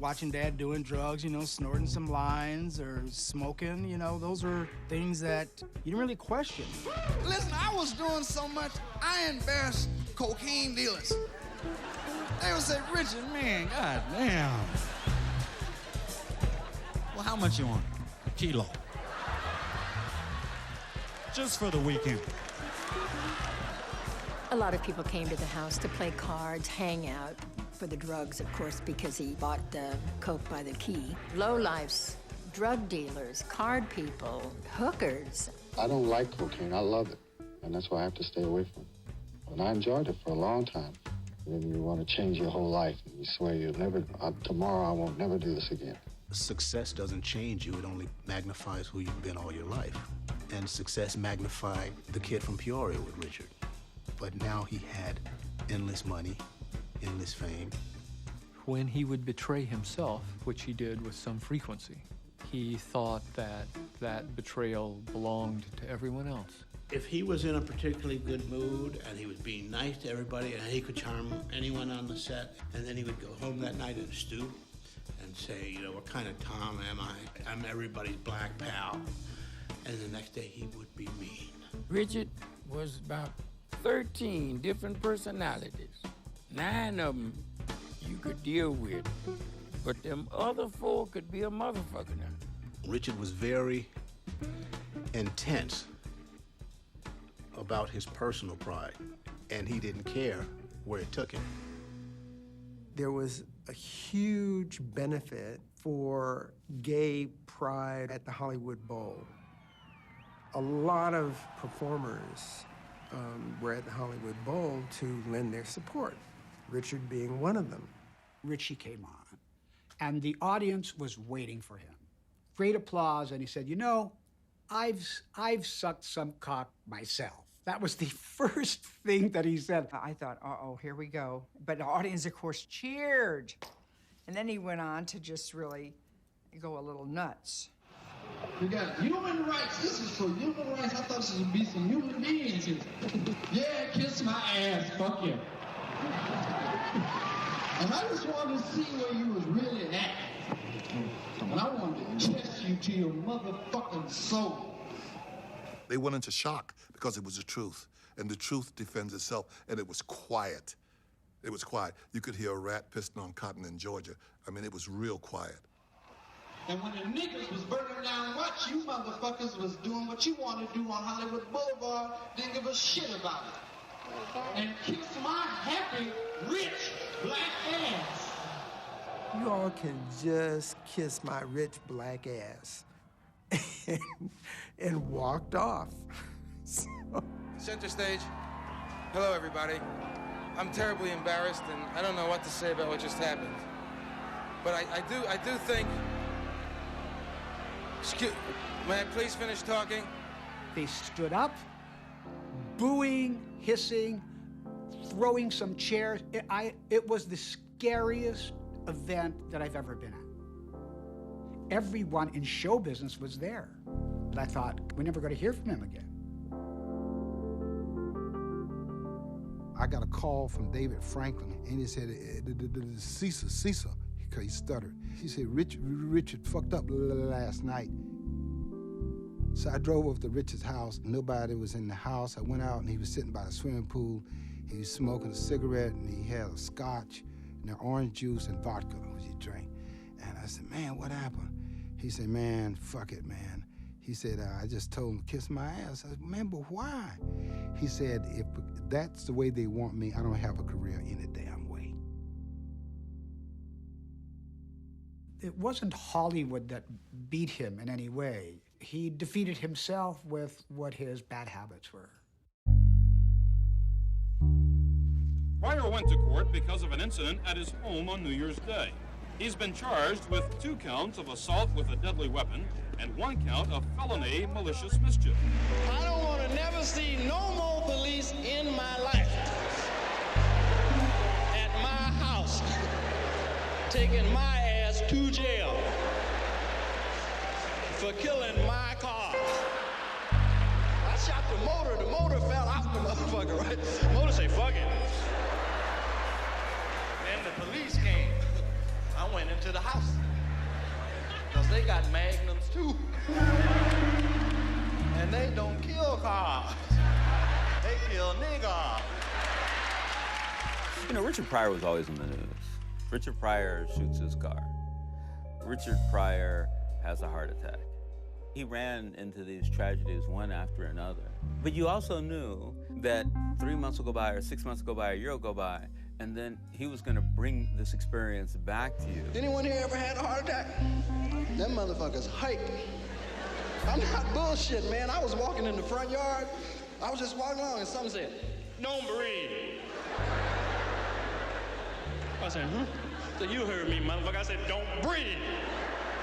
Watching Dad doing drugs, you know, snorting some lines or smoking, you know, those are things that you didn't really question. Listen, I was doing so much, I embarrassed cocaine dealers. They would say, Richard, man, goddamn. Well, how much you want? A kilo. Just for the weekend. A lot of people came to the house to play cards, hang out. For the drugs, of course, because he bought the coke by the key. Lowlifes, drug dealers, card people, hookers. I don't like cocaine. I love it. And that's why I have to stay away from it. And I enjoyed it for a long time. And then you want to change your whole life. And you swear you'll never, tomorrow I won't never do this again. Success doesn't change you. It only magnifies who you've been all your life. And success magnified the kid from Peoria with Richard. But now he had endless money, endless fame. When he would betray himself, which he did with some frequency, he thought that that betrayal belonged to everyone else. If he was in a particularly good mood and he was being nice to everybody and he could charm anyone on the set, and then he would go home that night and stew and say, you know, what kind of Tom am I? I'm everybody's black pal. And the next day he would be mean. Richard was about 13 different personalities. 9 of them you could deal with, but them other 4 could be a motherfucker now. Richard was very intense about his personal pride, and he didn't care where it took him. There was a huge benefit for gay pride at the Hollywood Bowl. A lot of performers were at the Hollywood Bowl to lend their support, Richard being one of them. Richie came on, and the audience was waiting for him. Great applause, and he said, you know, I've sucked some cock myself. That was the first thing that he said. I thought, uh-oh, here we go. But the audience, of course, cheered. And then he went on to just really go a little nuts. We got human rights. This is for human rights. I thought this would be some human beings here. Yeah, kiss my ass. Fuck you. And I just wanted to see where you was really at. And I wanted to test you to your motherfucking soul. They went into shock because it was the truth. And the truth defends itself. And it was quiet. It was quiet. You could hear a rat pissing on cotton in Georgia. I mean, it was real quiet. And when the niggas was burning down what you motherfuckers was doing what you want to do on Hollywood Boulevard, didn't give a shit about it. And kiss my happy, rich, black ass. You all can just kiss my rich black ass. and walked off. Center stage. Hello, everybody. I'm terribly embarrassed, and I don't know what to say about what just happened. But I do think... May I please finish talking? They stood up, booing, hissing, throwing some chairs. It was the scariest event that I've ever been at. Everyone in show business was there. But I thought, we're never going to hear from him again. I got a call from David Franklin, and he said, Cecil, because he stuttered. He said, Richard fucked up last night. So I drove over to Richard's house. Nobody was in the house. I went out, and he was sitting by the swimming pool. He was smoking a cigarette, and he had a scotch and an orange juice and vodka, which he drank. And I said, man, what happened? He said, man, fuck it, man. He said, I just told him to kiss my ass. I said, man, but why? He said, if that's the way they want me, I don't have a career any damn way. It wasn't Hollywood that beat him in any way. He defeated himself with what his bad habits were. Pryor went to court because of an incident at his home on New Year's Day. He's been charged with 2 counts of assault with a deadly weapon and 1 count of felony malicious mischief. I don't want to never see no more police in my life. At my house. Taking my ass to jail. For killing my car. I shot the motor fell off the motherfucker, right? The motor say, fuck it. Then the police came. I went into the house. Because they got magnums too. And they don't kill cars. They kill niggas. You know, Richard Pryor was always in the news. Richard Pryor shoots his car. Richard Pryor has a heart attack. He ran into these tragedies one after another. But you also knew that 3 months will go by, or 6 months will go by, a year will go by, and then he was gonna bring this experience back to you. Anyone here ever had a heart attack? Them motherfuckers hype. I'm not bullshit, man. I was walking in the front yard. I was just walking along and something said, don't breathe. I said, huh? So you heard me, motherfucker. I said, don't breathe.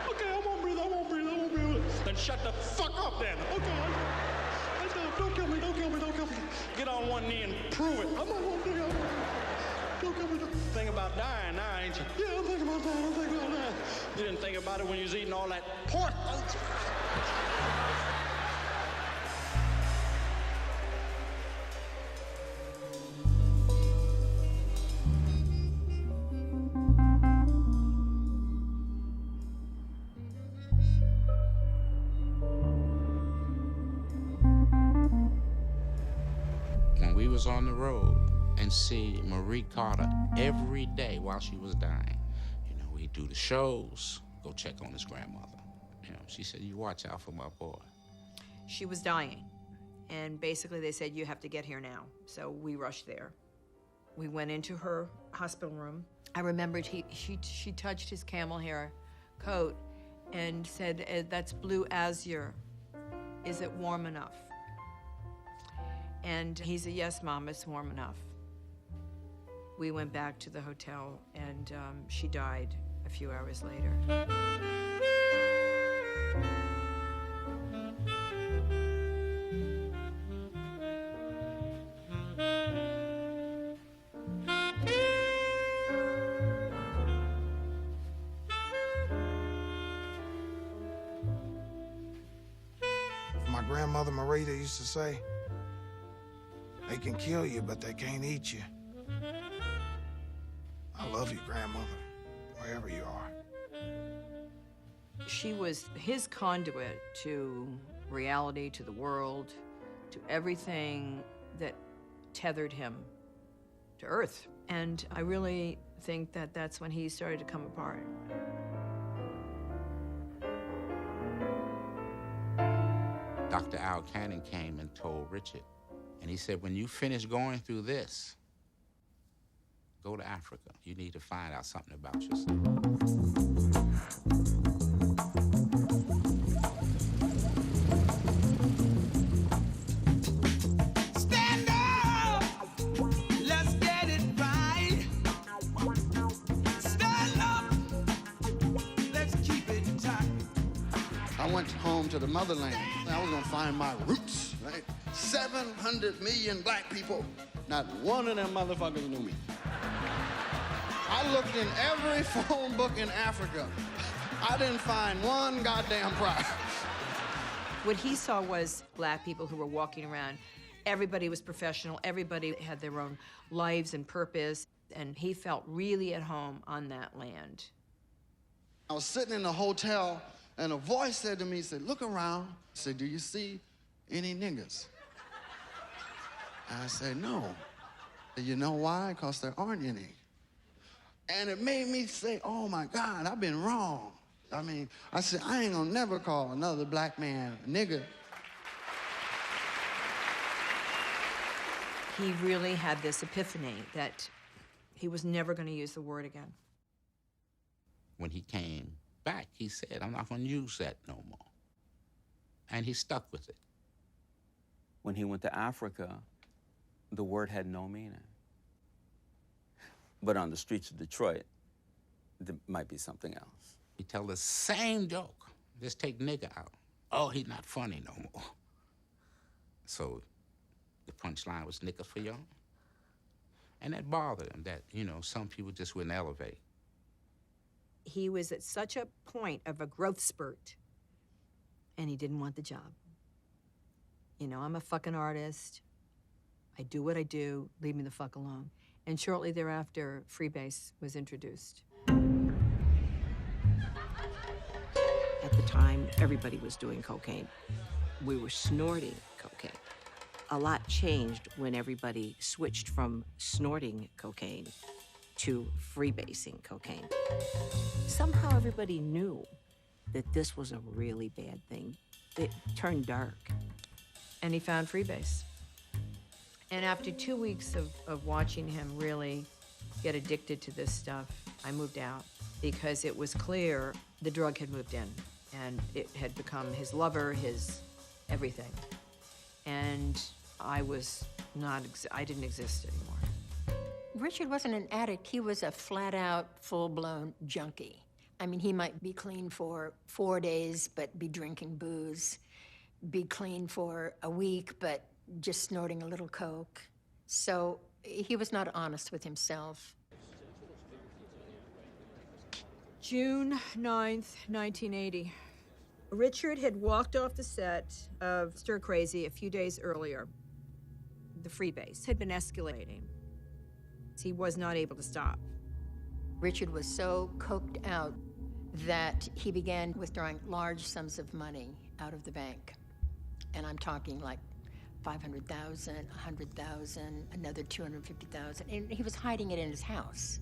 Okay, I won't breathe. Then shut the fuck up then. Okay. I said, don't kill me. Get on one knee and prove it. I'm not gonna do it. Don't kill me. Think about dying now, ain't you? Yeah, I'm thinking about dying. You didn't think about it when you was eating all that pork. Was on the road and see Marie Carter every day while she was dying. You know, we'd do the shows, go check on his grandmother. You know, she said, you watch out for my boy. She was dying, and basically they said, you have to get here now. So we rushed there. We went into her hospital room. I remembered she touched his camel hair coat and said, "That's blue azure. Is it warm enough?" And he said, "Yes, Mom, it's warm enough." We went back to the hotel, and she died a few hours later. My grandmother Marina used to say, "They can kill you, but they can't eat you." I love you, grandmother, wherever you are. She was his conduit to reality, to the world, to everything that tethered him to Earth. And I really think that that's when he started to come apart. Dr. Al Cannon came and told Richard, and he said, when you finish going through this, go to Africa. You need to find out something about yourself. Stand up! Let's get it right. Stand up! Let's keep it tight. I went home to the motherland. I was gonna find my roots, right? 700 million black people. Not one of them motherfuckers knew me. I looked in every phone book in Africa. I didn't find one goddamn Pryor. What he saw was black people who were walking around. Everybody was professional. Everybody had their own lives and purpose. And he felt really at home on that land. I was sitting in the hotel, and a voice said to me, said, look around. I said, do you see any niggas? I said, no. You know why? Because there aren't any. And it made me say, oh my God, I've been wrong. I mean, I said, I ain't gonna never call another black man a nigga. He really had this epiphany that he was never gonna use the word again. When he came back, he said, I'm not gonna use that no more. And he stuck with it. When he went to Africa, the word had no meaning. But on the streets of Detroit, there might be something else. He tell the same joke, just take nigga out. Oh, he's not funny no more. So the punchline was nigga for y'all. And that bothered him that, you know, some people just wouldn't elevate. He was at such a point of a growth spurt, and he didn't want the job. You know, I'm a fucking artist. I do what I do, leave me the fuck alone. And shortly thereafter, Freebase was introduced. At the time, everybody was doing cocaine. We were snorting cocaine. A lot changed when everybody switched from snorting cocaine to freebasing cocaine. Somehow everybody knew that this was a really bad thing. It turned dark. And he found Freebase. And after 2 weeks of watching him really get addicted to this stuff, I moved out because it was clear the drug had moved in and it had become his lover, his everything. And I didn't exist anymore. Richard wasn't an addict. He was a flat-out, full-blown junkie. I mean, he might be clean for 4 days, but be drinking booze, be clean for a week, but just snorting a little coke. So he was not honest with himself. June 9th, 1980. Richard had walked off the set of Stir Crazy a few days earlier. The Freebase had been escalating. He was not able to stop. Richard was so coked out that he began withdrawing large sums of money out of the bank. And I'm talking like 500,000, 100,000, another 250,000, and he was hiding it in his house.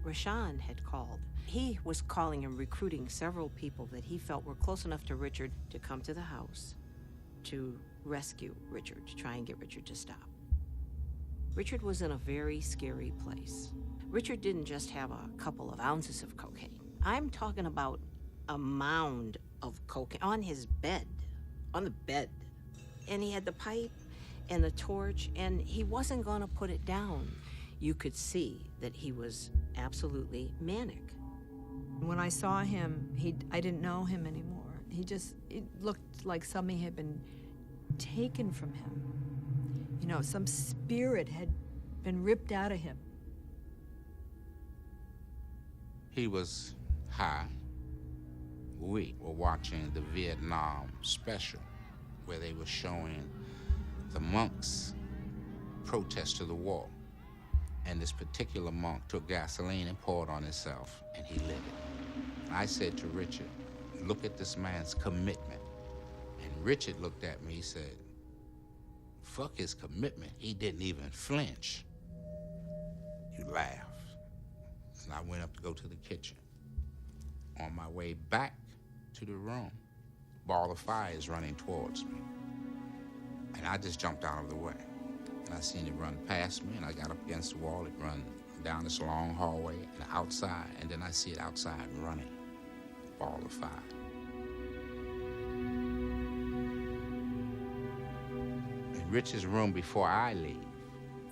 Rashawn had called. He was calling and recruiting several people that he felt were close enough to Richard to come to the house to rescue Richard, to try and get Richard to stop. Richard was in a very scary place. Richard didn't just have a couple of ounces of cocaine. I'm talking about a mound of cocaine on his bed, on the bed. And he had the pipe and the torch, and he wasn't gonna put it down. You could see that he was absolutely manic. When I saw him, I didn't know him anymore. It looked like something had been taken from him. You know, some spirit had been ripped out of him. He was high. We were watching the Vietnam special where they were showing the monks protest to the war. And this particular monk took gasoline and poured on himself, and he lit it. I said to Richard, look at this man's commitment. And Richard looked at me, he said, fuck his commitment. He didn't even flinch. You laughed. And I went up to go to the kitchen. On my way back to the room, a ball of fire is running towards me. And I just jumped out of the way. And I seen it run past me, and I got up against the wall. It run down this long hallway and outside, and then I see it outside running. Ball of fire. In Rich's room before I leave,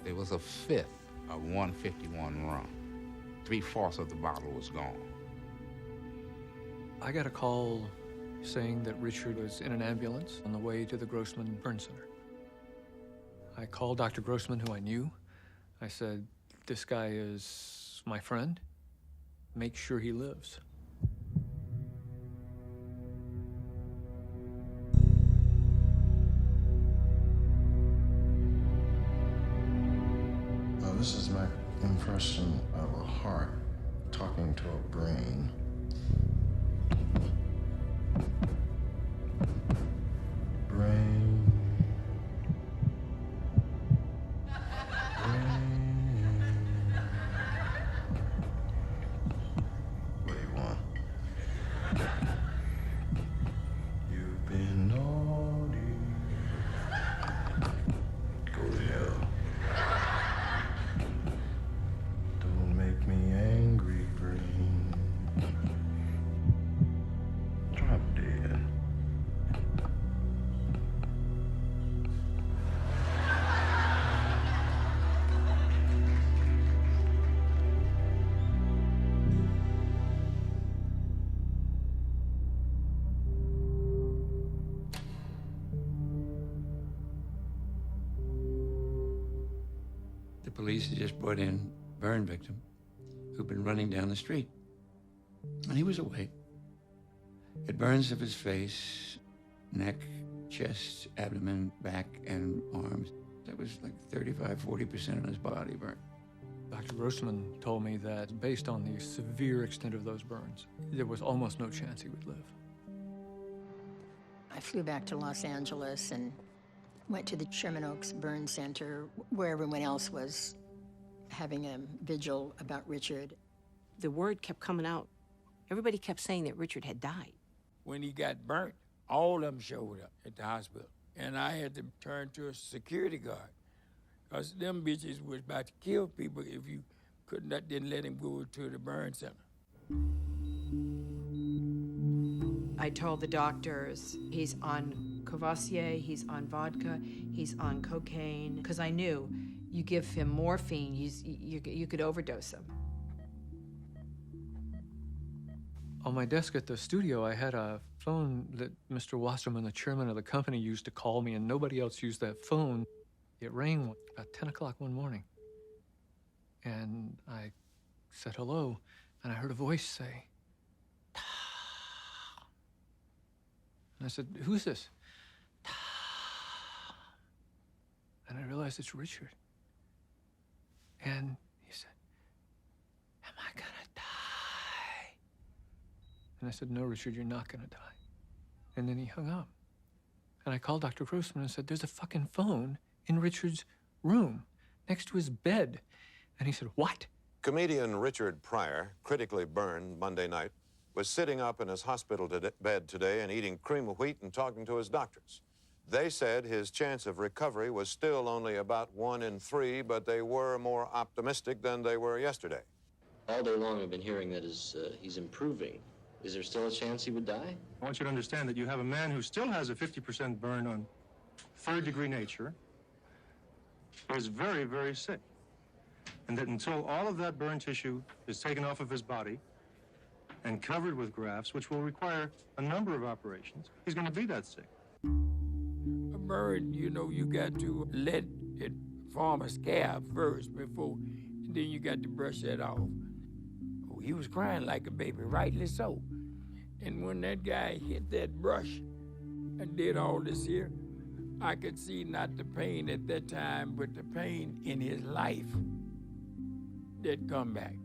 there was a fifth of 151 rum. 3/4 of the bottle was gone. I got a call saying that Richard was in an ambulance on the way to the Grossman Burn Center. I called Dr. Grossman, who I knew. I said, this guy is my friend. Make sure he lives. This is my impression of a heart talking to a brain. Brain. What do you want? You've been naughty. Go to hell. Don't make me angry, brain. Drop dead. The police had just brought in a burn victim who'd been running down the street. And he was awake. Had burns of his face, neck, chest, abdomen, back, and arms. That was like 35–40% of his body burnt. Dr. Grossman told me that based on the severe extent of those burns, there was almost no chance he would live. I flew back to Los Angeles and went to the Sherman Oaks Burn Center, where everyone else was having a vigil about Richard. The word kept coming out. Everybody kept saying that Richard had died. When he got burnt, all of them showed up at the hospital. And I had to turn to a security guard, because them bitches was about to kill people if you didn't let him go to the burn center. I told the doctors he's on Courvoisier, he's on vodka, he's on cocaine, because I knew you give him morphine, you could overdose him. On my desk at the studio, I had a phone that Mr. Wasserman, the chairman of the company, used to call me, and nobody else used that phone. It rang about 10 o'clock one morning. And I said hello, and I heard a voice say, and I said, who's this? And I realized it's Richard. And he said, am I gonna die? And I said, no, Richard, you're not gonna die. And then he hung up. And I called Dr. Grossman and said, there's a fucking phone in Richard's room next to his bed. And he said, what? Comedian Richard Pryor, critically burned Monday night, was sitting up in his hospital bed today and eating cream of wheat and talking to his doctors. They said his chance of recovery was still only about 1 in 3, but they were more optimistic than they were yesterday. All day long I've been hearing that he's improving. Is there still a chance he would die? I want you to understand that you have a man who still has a 50% burn on third-degree nature, who is very, very sick. And that until all of that burn tissue is taken off of his body and covered with grafts, which will require a number of operations, he's going to be that sick. A burn, you know, you got to let it form a scab first before, and then you got to brush that off. Oh, he was crying like a baby, rightly so. And when that guy hit that brush and did all this here, I could see not the pain at that time, but the pain in his life that come back.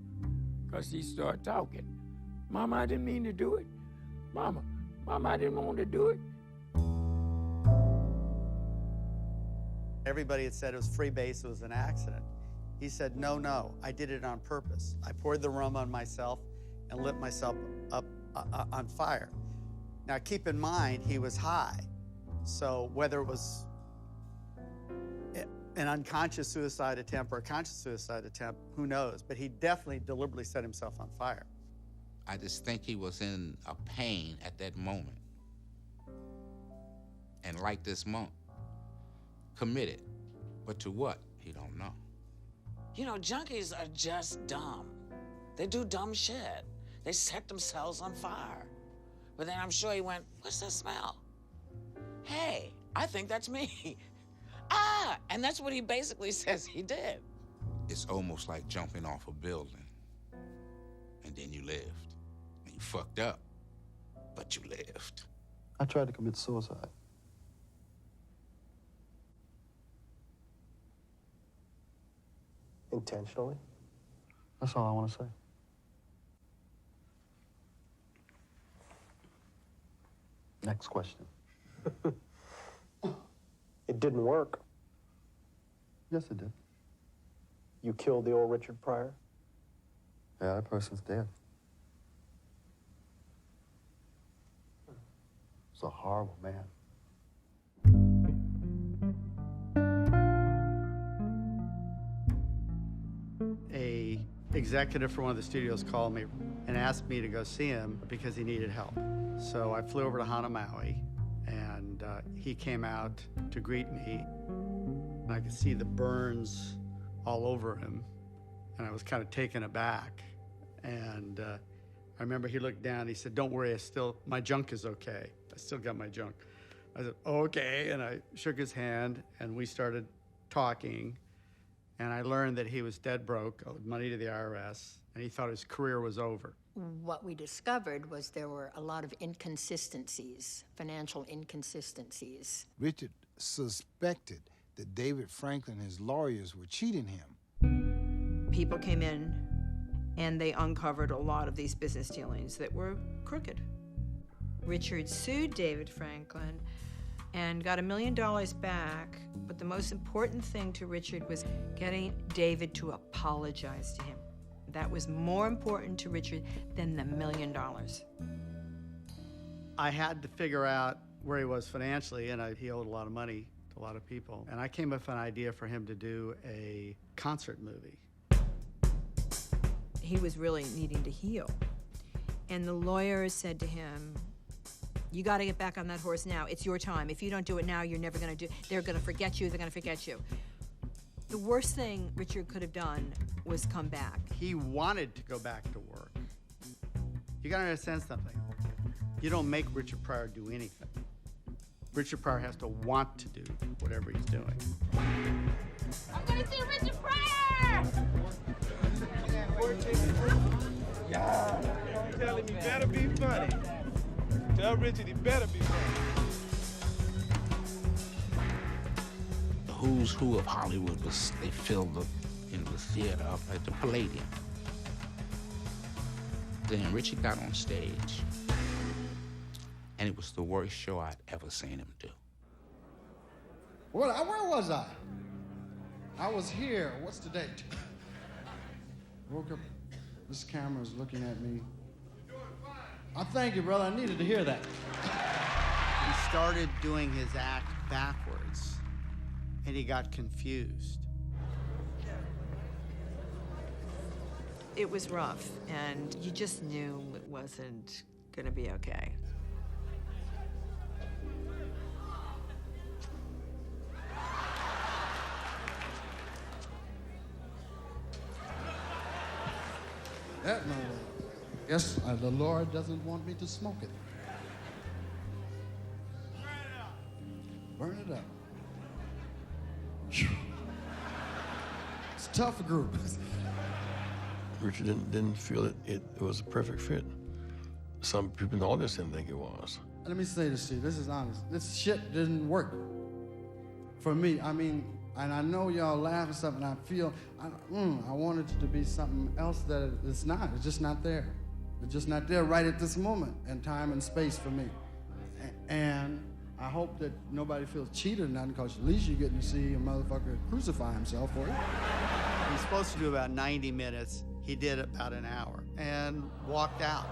Because he started talking. Mama, I didn't mean to do it. Mama, I didn't want to do it. Everybody had said it was free base, it was an accident. He said, no, I did it on purpose. I poured the rum on myself and lit myself up on fire. Now, keep in mind, he was high. So whether it was an unconscious suicide attempt or a conscious suicide attempt, who knows? But he definitely deliberately set himself on fire. I just think he was in a pain at that moment. And like this monk, committed. But to what? He don't know. You know, junkies are just dumb. They do dumb shit. They set themselves on fire. But then I'm sure he went, what's that smell? Hey, I think that's me. And that's what he basically says he did. It's almost like jumping off a building. And then you lived. And you fucked up, but you lived. I tried to commit suicide. Intentionally? That's all I want to say. Next question. It didn't work. Yes, it did. You killed the old Richard Pryor? Yeah, that person's dead. It's a horrible man. A executive for one of the studios called me and asked me to go see him because he needed help. So I flew over to Hanamaui, and he came out to greet me. I could see the burns all over him, and I was kind of taken aback. And I remember he looked down, he said, don't worry, my junk is okay. I still got my junk. I said, okay, and I shook his hand, and we started talking, and I learned that he was dead broke, owed money to the IRS, and he thought his career was over. What we discovered was there were a lot of inconsistencies, financial inconsistencies. Richard suspected that David Franklin and his lawyers were cheating him. People came in and they uncovered a lot of these business dealings that were crooked. Richard sued David Franklin and got $1 million back, but the most important thing to Richard was getting David to apologize to him. That was more important to Richard than the $1 million. I had to figure out where he was financially, and he owed a lot of money to a lot of people. And I came up with an idea for him to do a concert movie. He was really needing to heal. And the lawyers said to him, you got to get back on that horse now. It's your time. If you don't do it now, you're never going to do it. They're going to forget you. They're going to forget you. The worst thing Richard could have done was come back. He wanted to go back to work. You got to understand something. You don't make Richard Pryor do anything. Richard Pryor has to want to do whatever he's doing. I'm gonna see Richard Pryor! Yeah. Tell him he better be funny. Tell Richard he better be funny. The who's who of Hollywood they filled the theater up at the Palladium. Then Richard got on stage, and it was the worst show I'd ever seen him do. Where was I? I was here. What's the date? Woke up, this camera's looking at me. I thank you, brother. I needed to hear that. He started doing his act backwards, and he got confused. It was rough, and you just knew it wasn't gonna be okay. That no. Yes, the Lord doesn't want me to smoke it. Burn it up. Whew. It's a tough group. Richard didn't feel it was a perfect fit. Some people in the audience didn't think it was. Let me say this to you. This is honest. This shit didn't work for me. I mean, and I know y'all laugh and stuff, and I feel, I wanted it to be something else that it's not. It's just not there. It's just not there right at this moment in time and space for me. And I hope that nobody feels cheated or nothing, because at least you're getting to see a motherfucker crucify himself for it. He's supposed to do about 90 minutes. He did about an hour and walked out.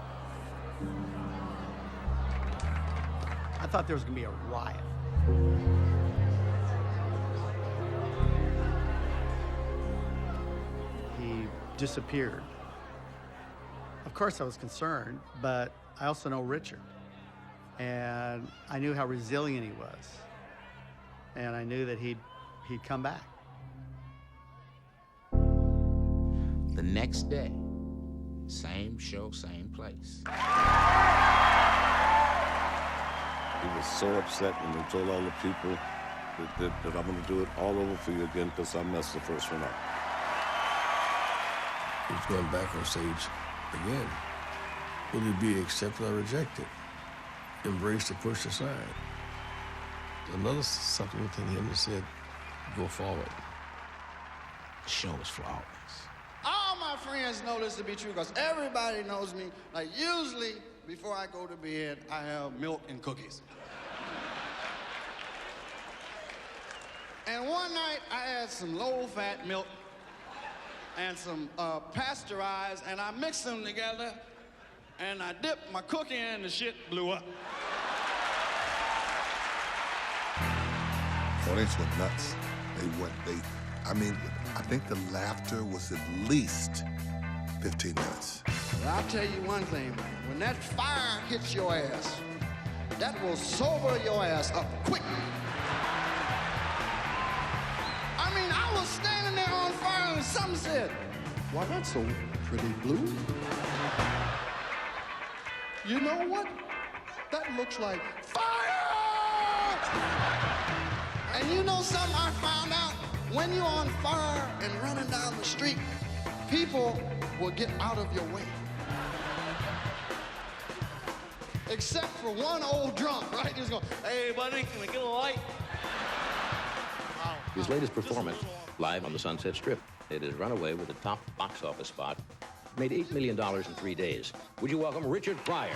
I thought there was gonna be a riot. He disappeared. Of course I was concerned, but I also know Richard. And I knew how resilient he was. And I knew that he'd come back. The next day, same show, same place. He was so upset when he told all the people that I'm going to do it all over for you again because I messed the first one up. He was going back on stage again. Will it be accepted or rejected? Embraced or pushed aside? Another something within him that said, go forward. The show was flawless. All my friends know this to be true, because everybody knows me. Like, usually, before I go to bed, I have milk and cookies. And one night, I had some low-fat milk and some pasteurized, and I mixed them together, and I dipped my cookie in, and the shit blew up. Audience went nuts. I mean, I think the laughter was at least 15 minutes. But I'll tell you one thing, man. When that fire hits your ass, that will sober your ass up quick. I mean, I was standing there on fire and something said, why, that's so pretty blue. You know what? That looks like fire! And you know something I found out? When you're on fire and running down the street, people will get out of your way. Except for one old drunk, right? He's going, hey, buddy, can we get a light? His latest performance, live on the Sunset Strip, it has run away with the top box office spot, made $8 million in 3 days. Would you welcome Richard Pryor?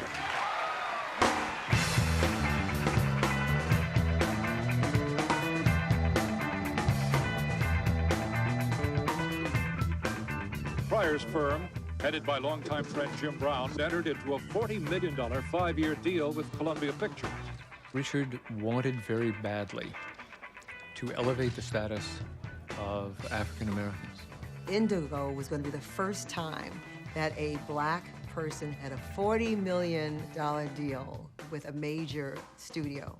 Pryor's firm, headed by longtime friend Jim Brown, entered into a $40 million 5-year deal with Columbia Pictures. Richard wanted very badly to elevate the status of African Americans. Indigo was going to be the first time that a black person had a $40 million deal with a major studio.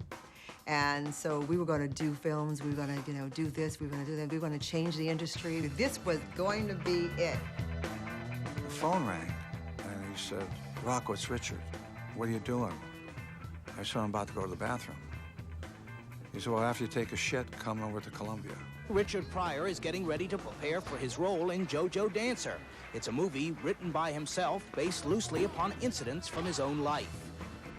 And so we were going to do films, we were going to, do this, we were going to do that, we were going to change the industry. This was going to be it. The phone rang, and he said, Rocco, it's Richard. What are you doing? I said, I'm about to go to the bathroom. He said, well, after you take a shit, come over to Columbia. Richard Pryor is getting ready to prepare for his role in JoJo Dancer. It's a movie written by himself, based loosely upon incidents from his own life.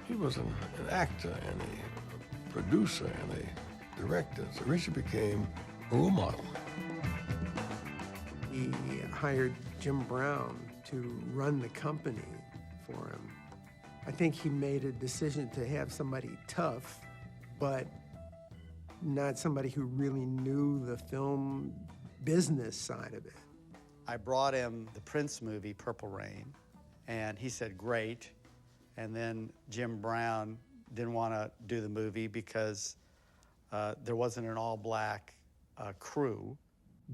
He was an actor and a producer and a director, so Richard became a role model. He hired Jim Brown to run the company for him. I think he made a decision to have somebody tough, but not somebody who really knew the film business side of it. I brought him the Prince movie, Purple Rain, and he said, great. And then Jim Brown didn't want to do the movie because there wasn't an all-black crew.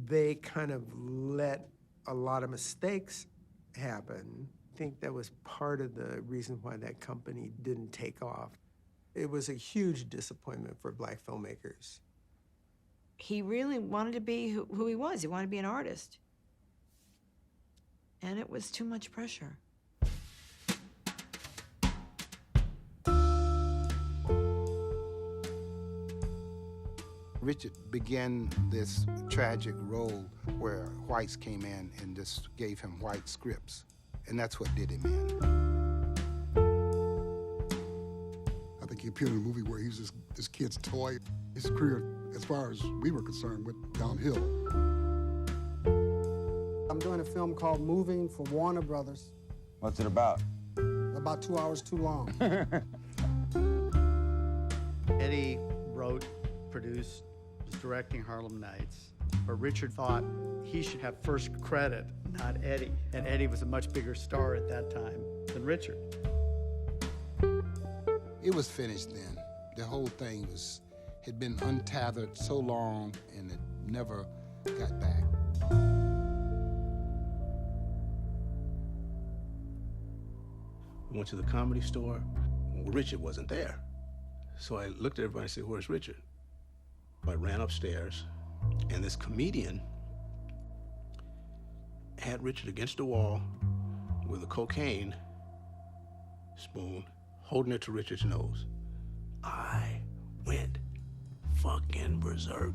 They kind of let a lot of mistakes happened. I think that was part of the reason why that company didn't take off. It was a huge disappointment for Black filmmakers. He really wanted to be who he was. He wanted to be an artist. And it was too much pressure. Richard began this tragic role where whites came in and just gave him white scripts. And that's what did him in. I think he appeared in a movie where he was this kid's toy. His career, as far as we were concerned, went downhill. I'm doing a film called Moving for Warner Brothers. What's it about? About 2 hours too long. Eddie wrote, produced, was directing Harlem Nights, but Richard thought he should have first credit, not Eddie. And Eddie was a much bigger star at that time than Richard. It was finished then. The whole thing had been untethered so long and it never got back. We went to the Comedy Store. Well, Richard wasn't there. So I looked at everybody and said, "Where's Richard?" I ran upstairs, and this comedian had Richard against the wall with a cocaine spoon, holding it to Richard's nose. I went fucking berserk.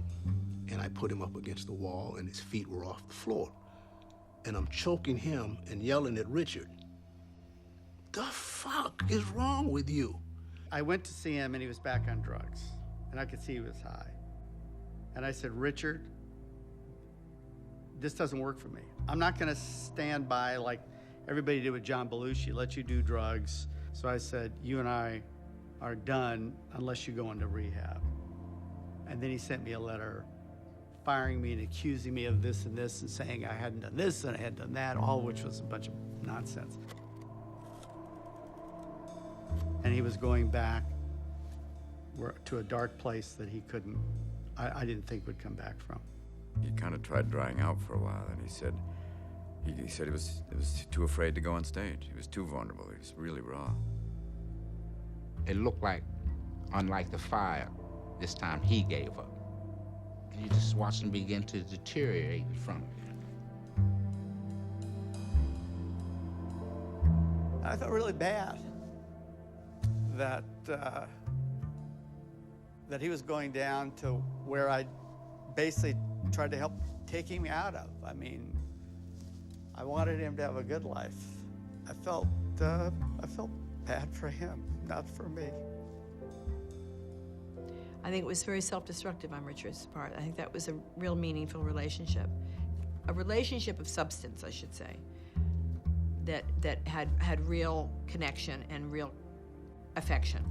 And I put him up against the wall, and his feet were off the floor. And I'm choking him and yelling at Richard. The fuck is wrong with you? I went to see him, and he was back on drugs, and I could see he was high. And I said, "Richard, this doesn't work for me. I'm not gonna stand by like everybody did with John Belushi, let you do drugs." So I said, "You and I are done unless you go into rehab." And then he sent me a letter firing me and accusing me of this and this and saying I hadn't done this and I hadn't done that, all of which was a bunch of nonsense. And he was going back to a dark place that he couldn't, I didn't think would come back from. He kind of tried drying out for a while, and he said he was too afraid to go on stage. He was too vulnerable. He was really raw. It looked like, unlike the fire, this time he gave up. And you just watched him begin to deteriorate in front of you. I felt really bad that he was going down to where I basically tried to help take him out of. I mean, I wanted him to have a good life. I felt bad for him, not for me. I think it was very self-destructive on Richard's part. I think that was a real meaningful relationship. A relationship of substance, I should say, that had real connection and real affection.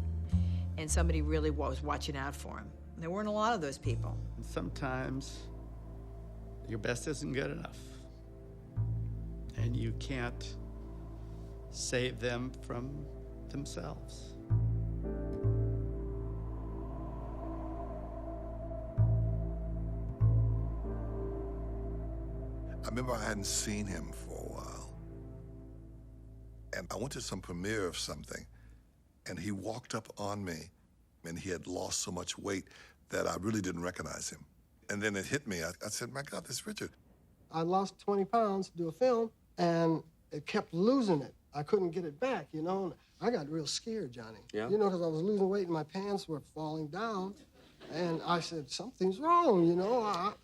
And somebody really was watching out for him. There weren't a lot of those people. And sometimes your best isn't good enough. And you can't save them from themselves. I remember I hadn't seen him for a while. And I went to some premiere of something, and he walked up on me, and he had lost so much weight that I really didn't recognize him. And then it hit me. I said, "My God, this is Richard." I lost 20 pounds to do a film, and it kept losing it. I couldn't get it back, you know. And I got real scared, Johnny. Yeah? You know, because I was losing weight and my pants were falling down. And I said, something's wrong, you know. I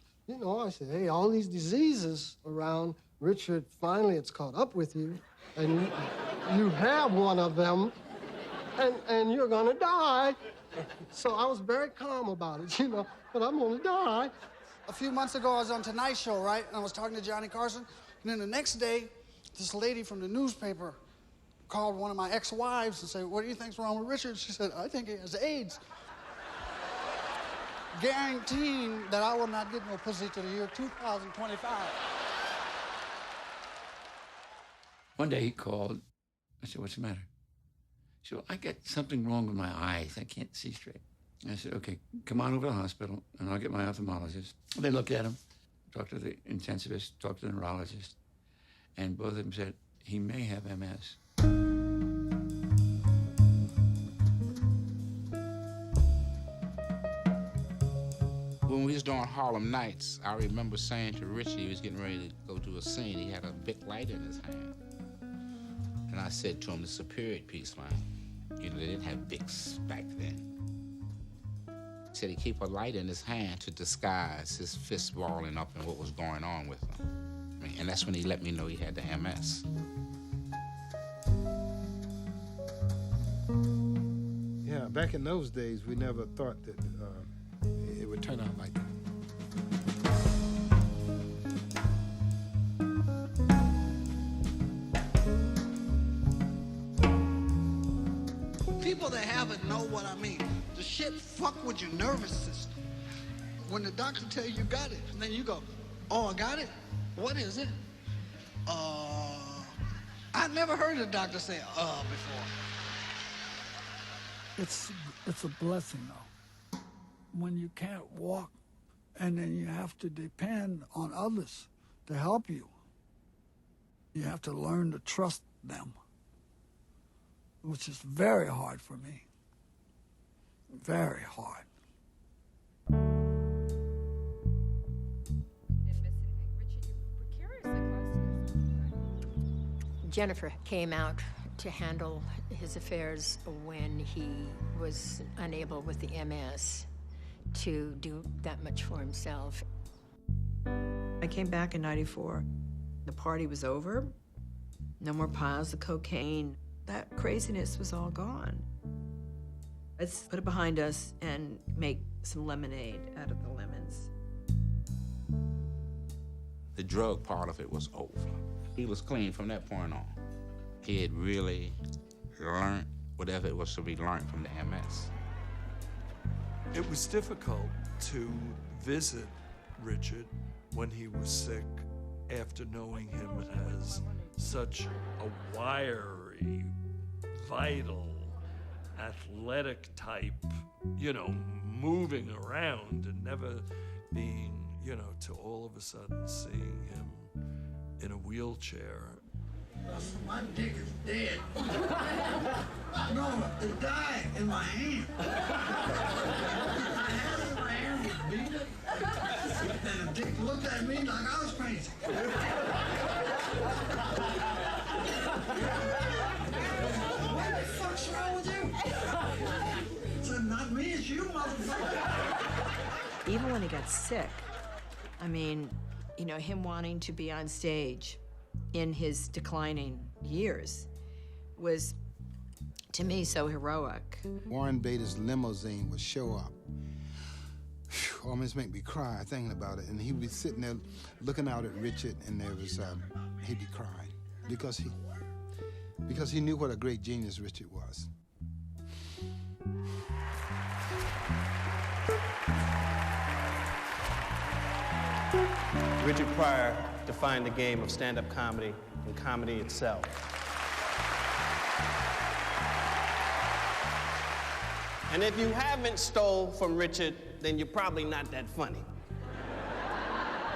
said, hey, all these diseases around, Richard, finally it's caught up with you, and you have one of them, and you're gonna die. So I was very calm about it, you know, but I'm gonna die. A few months ago, I was on Tonight Show, right? And I was talking to Johnny Carson, and then the next day, this lady from the newspaper called one of my ex-wives and said, "What do you think's wrong with Richard?" She said, "I think he has AIDS." Guaranteeing that I will not get no pussy to the year 2025. One day he called. I said, "What's the matter?" He said, "Well, I got something wrong with my eyes. I can't see straight." I said, "Okay, come on over to the hospital, and I'll get my ophthalmologist." They looked at him, talked to the intensivist, talked to the neurologist, and both of them said, he may have MS. When we was doing Harlem Nights, I remember saying to Richie, he was getting ready to go do a scene, he had a big light in his hand. And I said to him, this is a period piece, man. You know, they didn't have Bics back then. He said he'd keep a light in his hand to disguise his fist balling up and what was going on with him. I mean, and that's when he let me know he had the MS. Yeah, back in those days, we never thought that it would turn out like that. People that have it know what I mean. The shit fuck with your nervous system. When the doctor tell you got it, and then you go, oh, I got it? What is it? I never heard a doctor say, before. It's a blessing, though. When you can't walk and then you have to depend on others to help you, you have to learn to trust them, which is very hard for me. Very hard. Jennifer came out to handle his affairs when he was unable with the MS to do that much for himself. I came back in '94. The party was over. No more piles of cocaine. That craziness was all gone. Let's put it behind us and make some lemonade out of the lemons. The drug part of it was over. He was clean from that point on. He had really learned whatever it was to be learned from the MS. It was difficult to visit Richard when he was sick after knowing him as such a wiry, vital, athletic type, you know, moving around and never being, you know, to all of a sudden seeing him in a wheelchair. My dick is dead. No, it died in my hand. I had it in my hand, was beat it, and the dick looked at me like I was crazy. What the fuck's wrong with you? I said, not me, it's you, motherfucker. Even when he got sick, I mean, you know, him wanting to be on stage in his declining years was, to me, so heroic. Warren Beatty's limousine would show up. Whew, almost make me cry thinking about it. And he would be sitting there looking out at Richard, and there was, he'd be crying because he knew what a great genius Richard was. Richard Pryor defined the game of stand-up comedy and comedy itself. And if you haven't stole from Richard, then you're probably not that funny.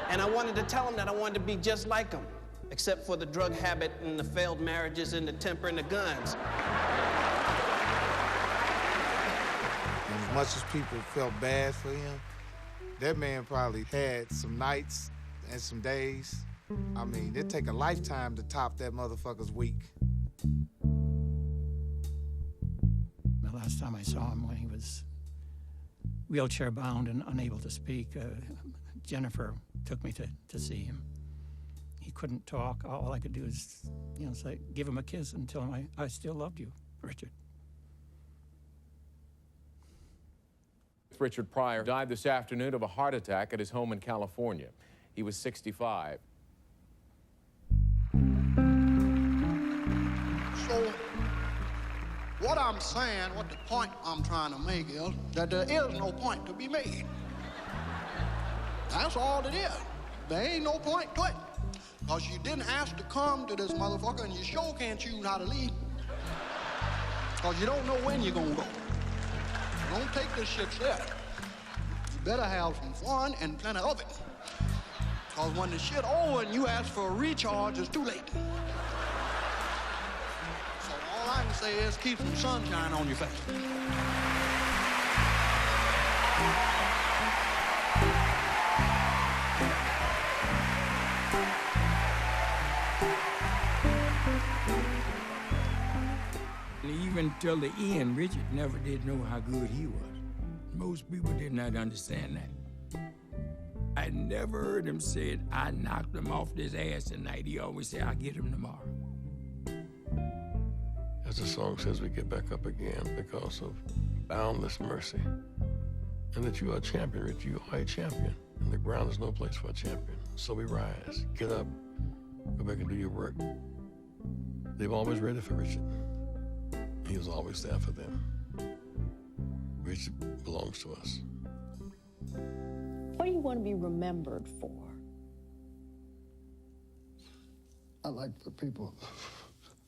And I wanted to tell him that I wanted to be just like him, except for the drug habit and the failed marriages and the temper and the guns. As much as people felt bad for him, that man probably had some nights and some days. I mean, it'd take a lifetime to top that motherfucker's week. The last time I saw him when he was wheelchair-bound and unable to speak, Jennifer took me to see him. He couldn't talk. All I could do is, you know, say, give him a kiss and tell him I still loved you, Richard. Richard Pryor died this afternoon of a heart attack at his home in California. He was 65. So, what I'm saying, what the point I'm trying to make is that there is no point to be made. That's all it is. There ain't no point to it. Because you didn't ask to come to this motherfucker, and you sure can't choose how to leave. Because you don't know when you're gonna go. Don't take this shit serious. You better have some fun and plenty of it. Because when the shit over and you ask for a recharge, it's too late. say is keep some sunshine on your face. Even till the end, Richard never did know how good he was. Most people did not understand that. I never heard him say, I knocked him off this ass tonight. He always said, I'll get him tomorrow. As the song says, we get back up again because of boundless mercy. And that you are a champion, Rich. You are a champion. And the ground is no place for a champion. So we rise, get up, go back and do your work. They've always ready for Richard. He was always there for them. Richard belongs to us. What do you want to be remembered for? I like for people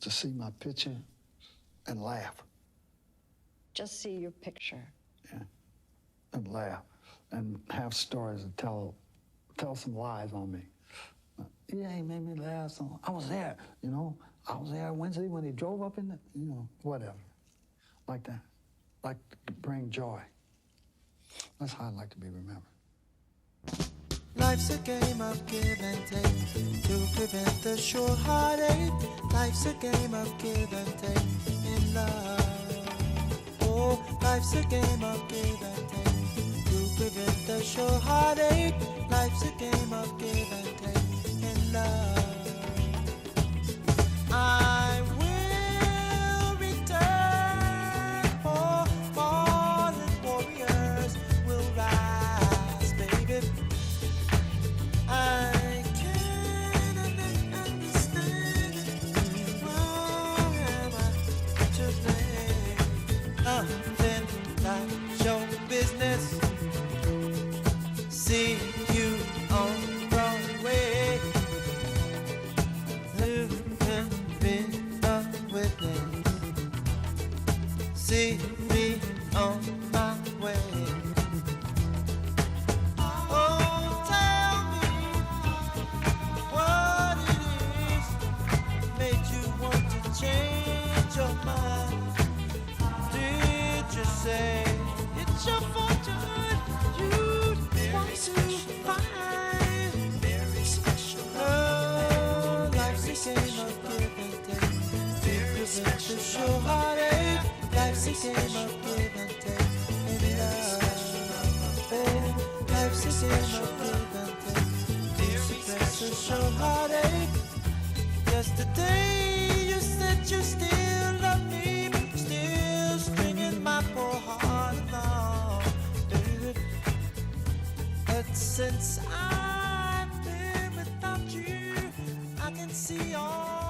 to see my picture and laugh. Just see your picture. Yeah, and laugh, and have stories to tell some lies on me. Yeah, he made me laugh. So I was there, you know. I was there Wednesday when he drove up in the, you know, whatever. Like that. Like to bring joy. That's how I like to be remembered. Life's a game of give and take to prevent the sure heartache. Life's a game of give and take in love. Oh, life's a game of give and take to prevent the sure heartache. Life's a game of give and take in love. I will return, for fallen warriors will rise, baby. I can't understand it. Why am I to blame? Nothing like show business. See you on Broadway. See me on my way. Oh, tell me what it is made you want to change your mind. Did you say it's your fortune you want to find? Very special. Oh, life's a game of give and take. Very special. Show heartache. Life's a game of give and take in love. Oh, life's a game of give and take. Very special. Show heartache. Yesterday you said you still love me, still stringing my poor heart along, baby. But since I've been without you, I can see all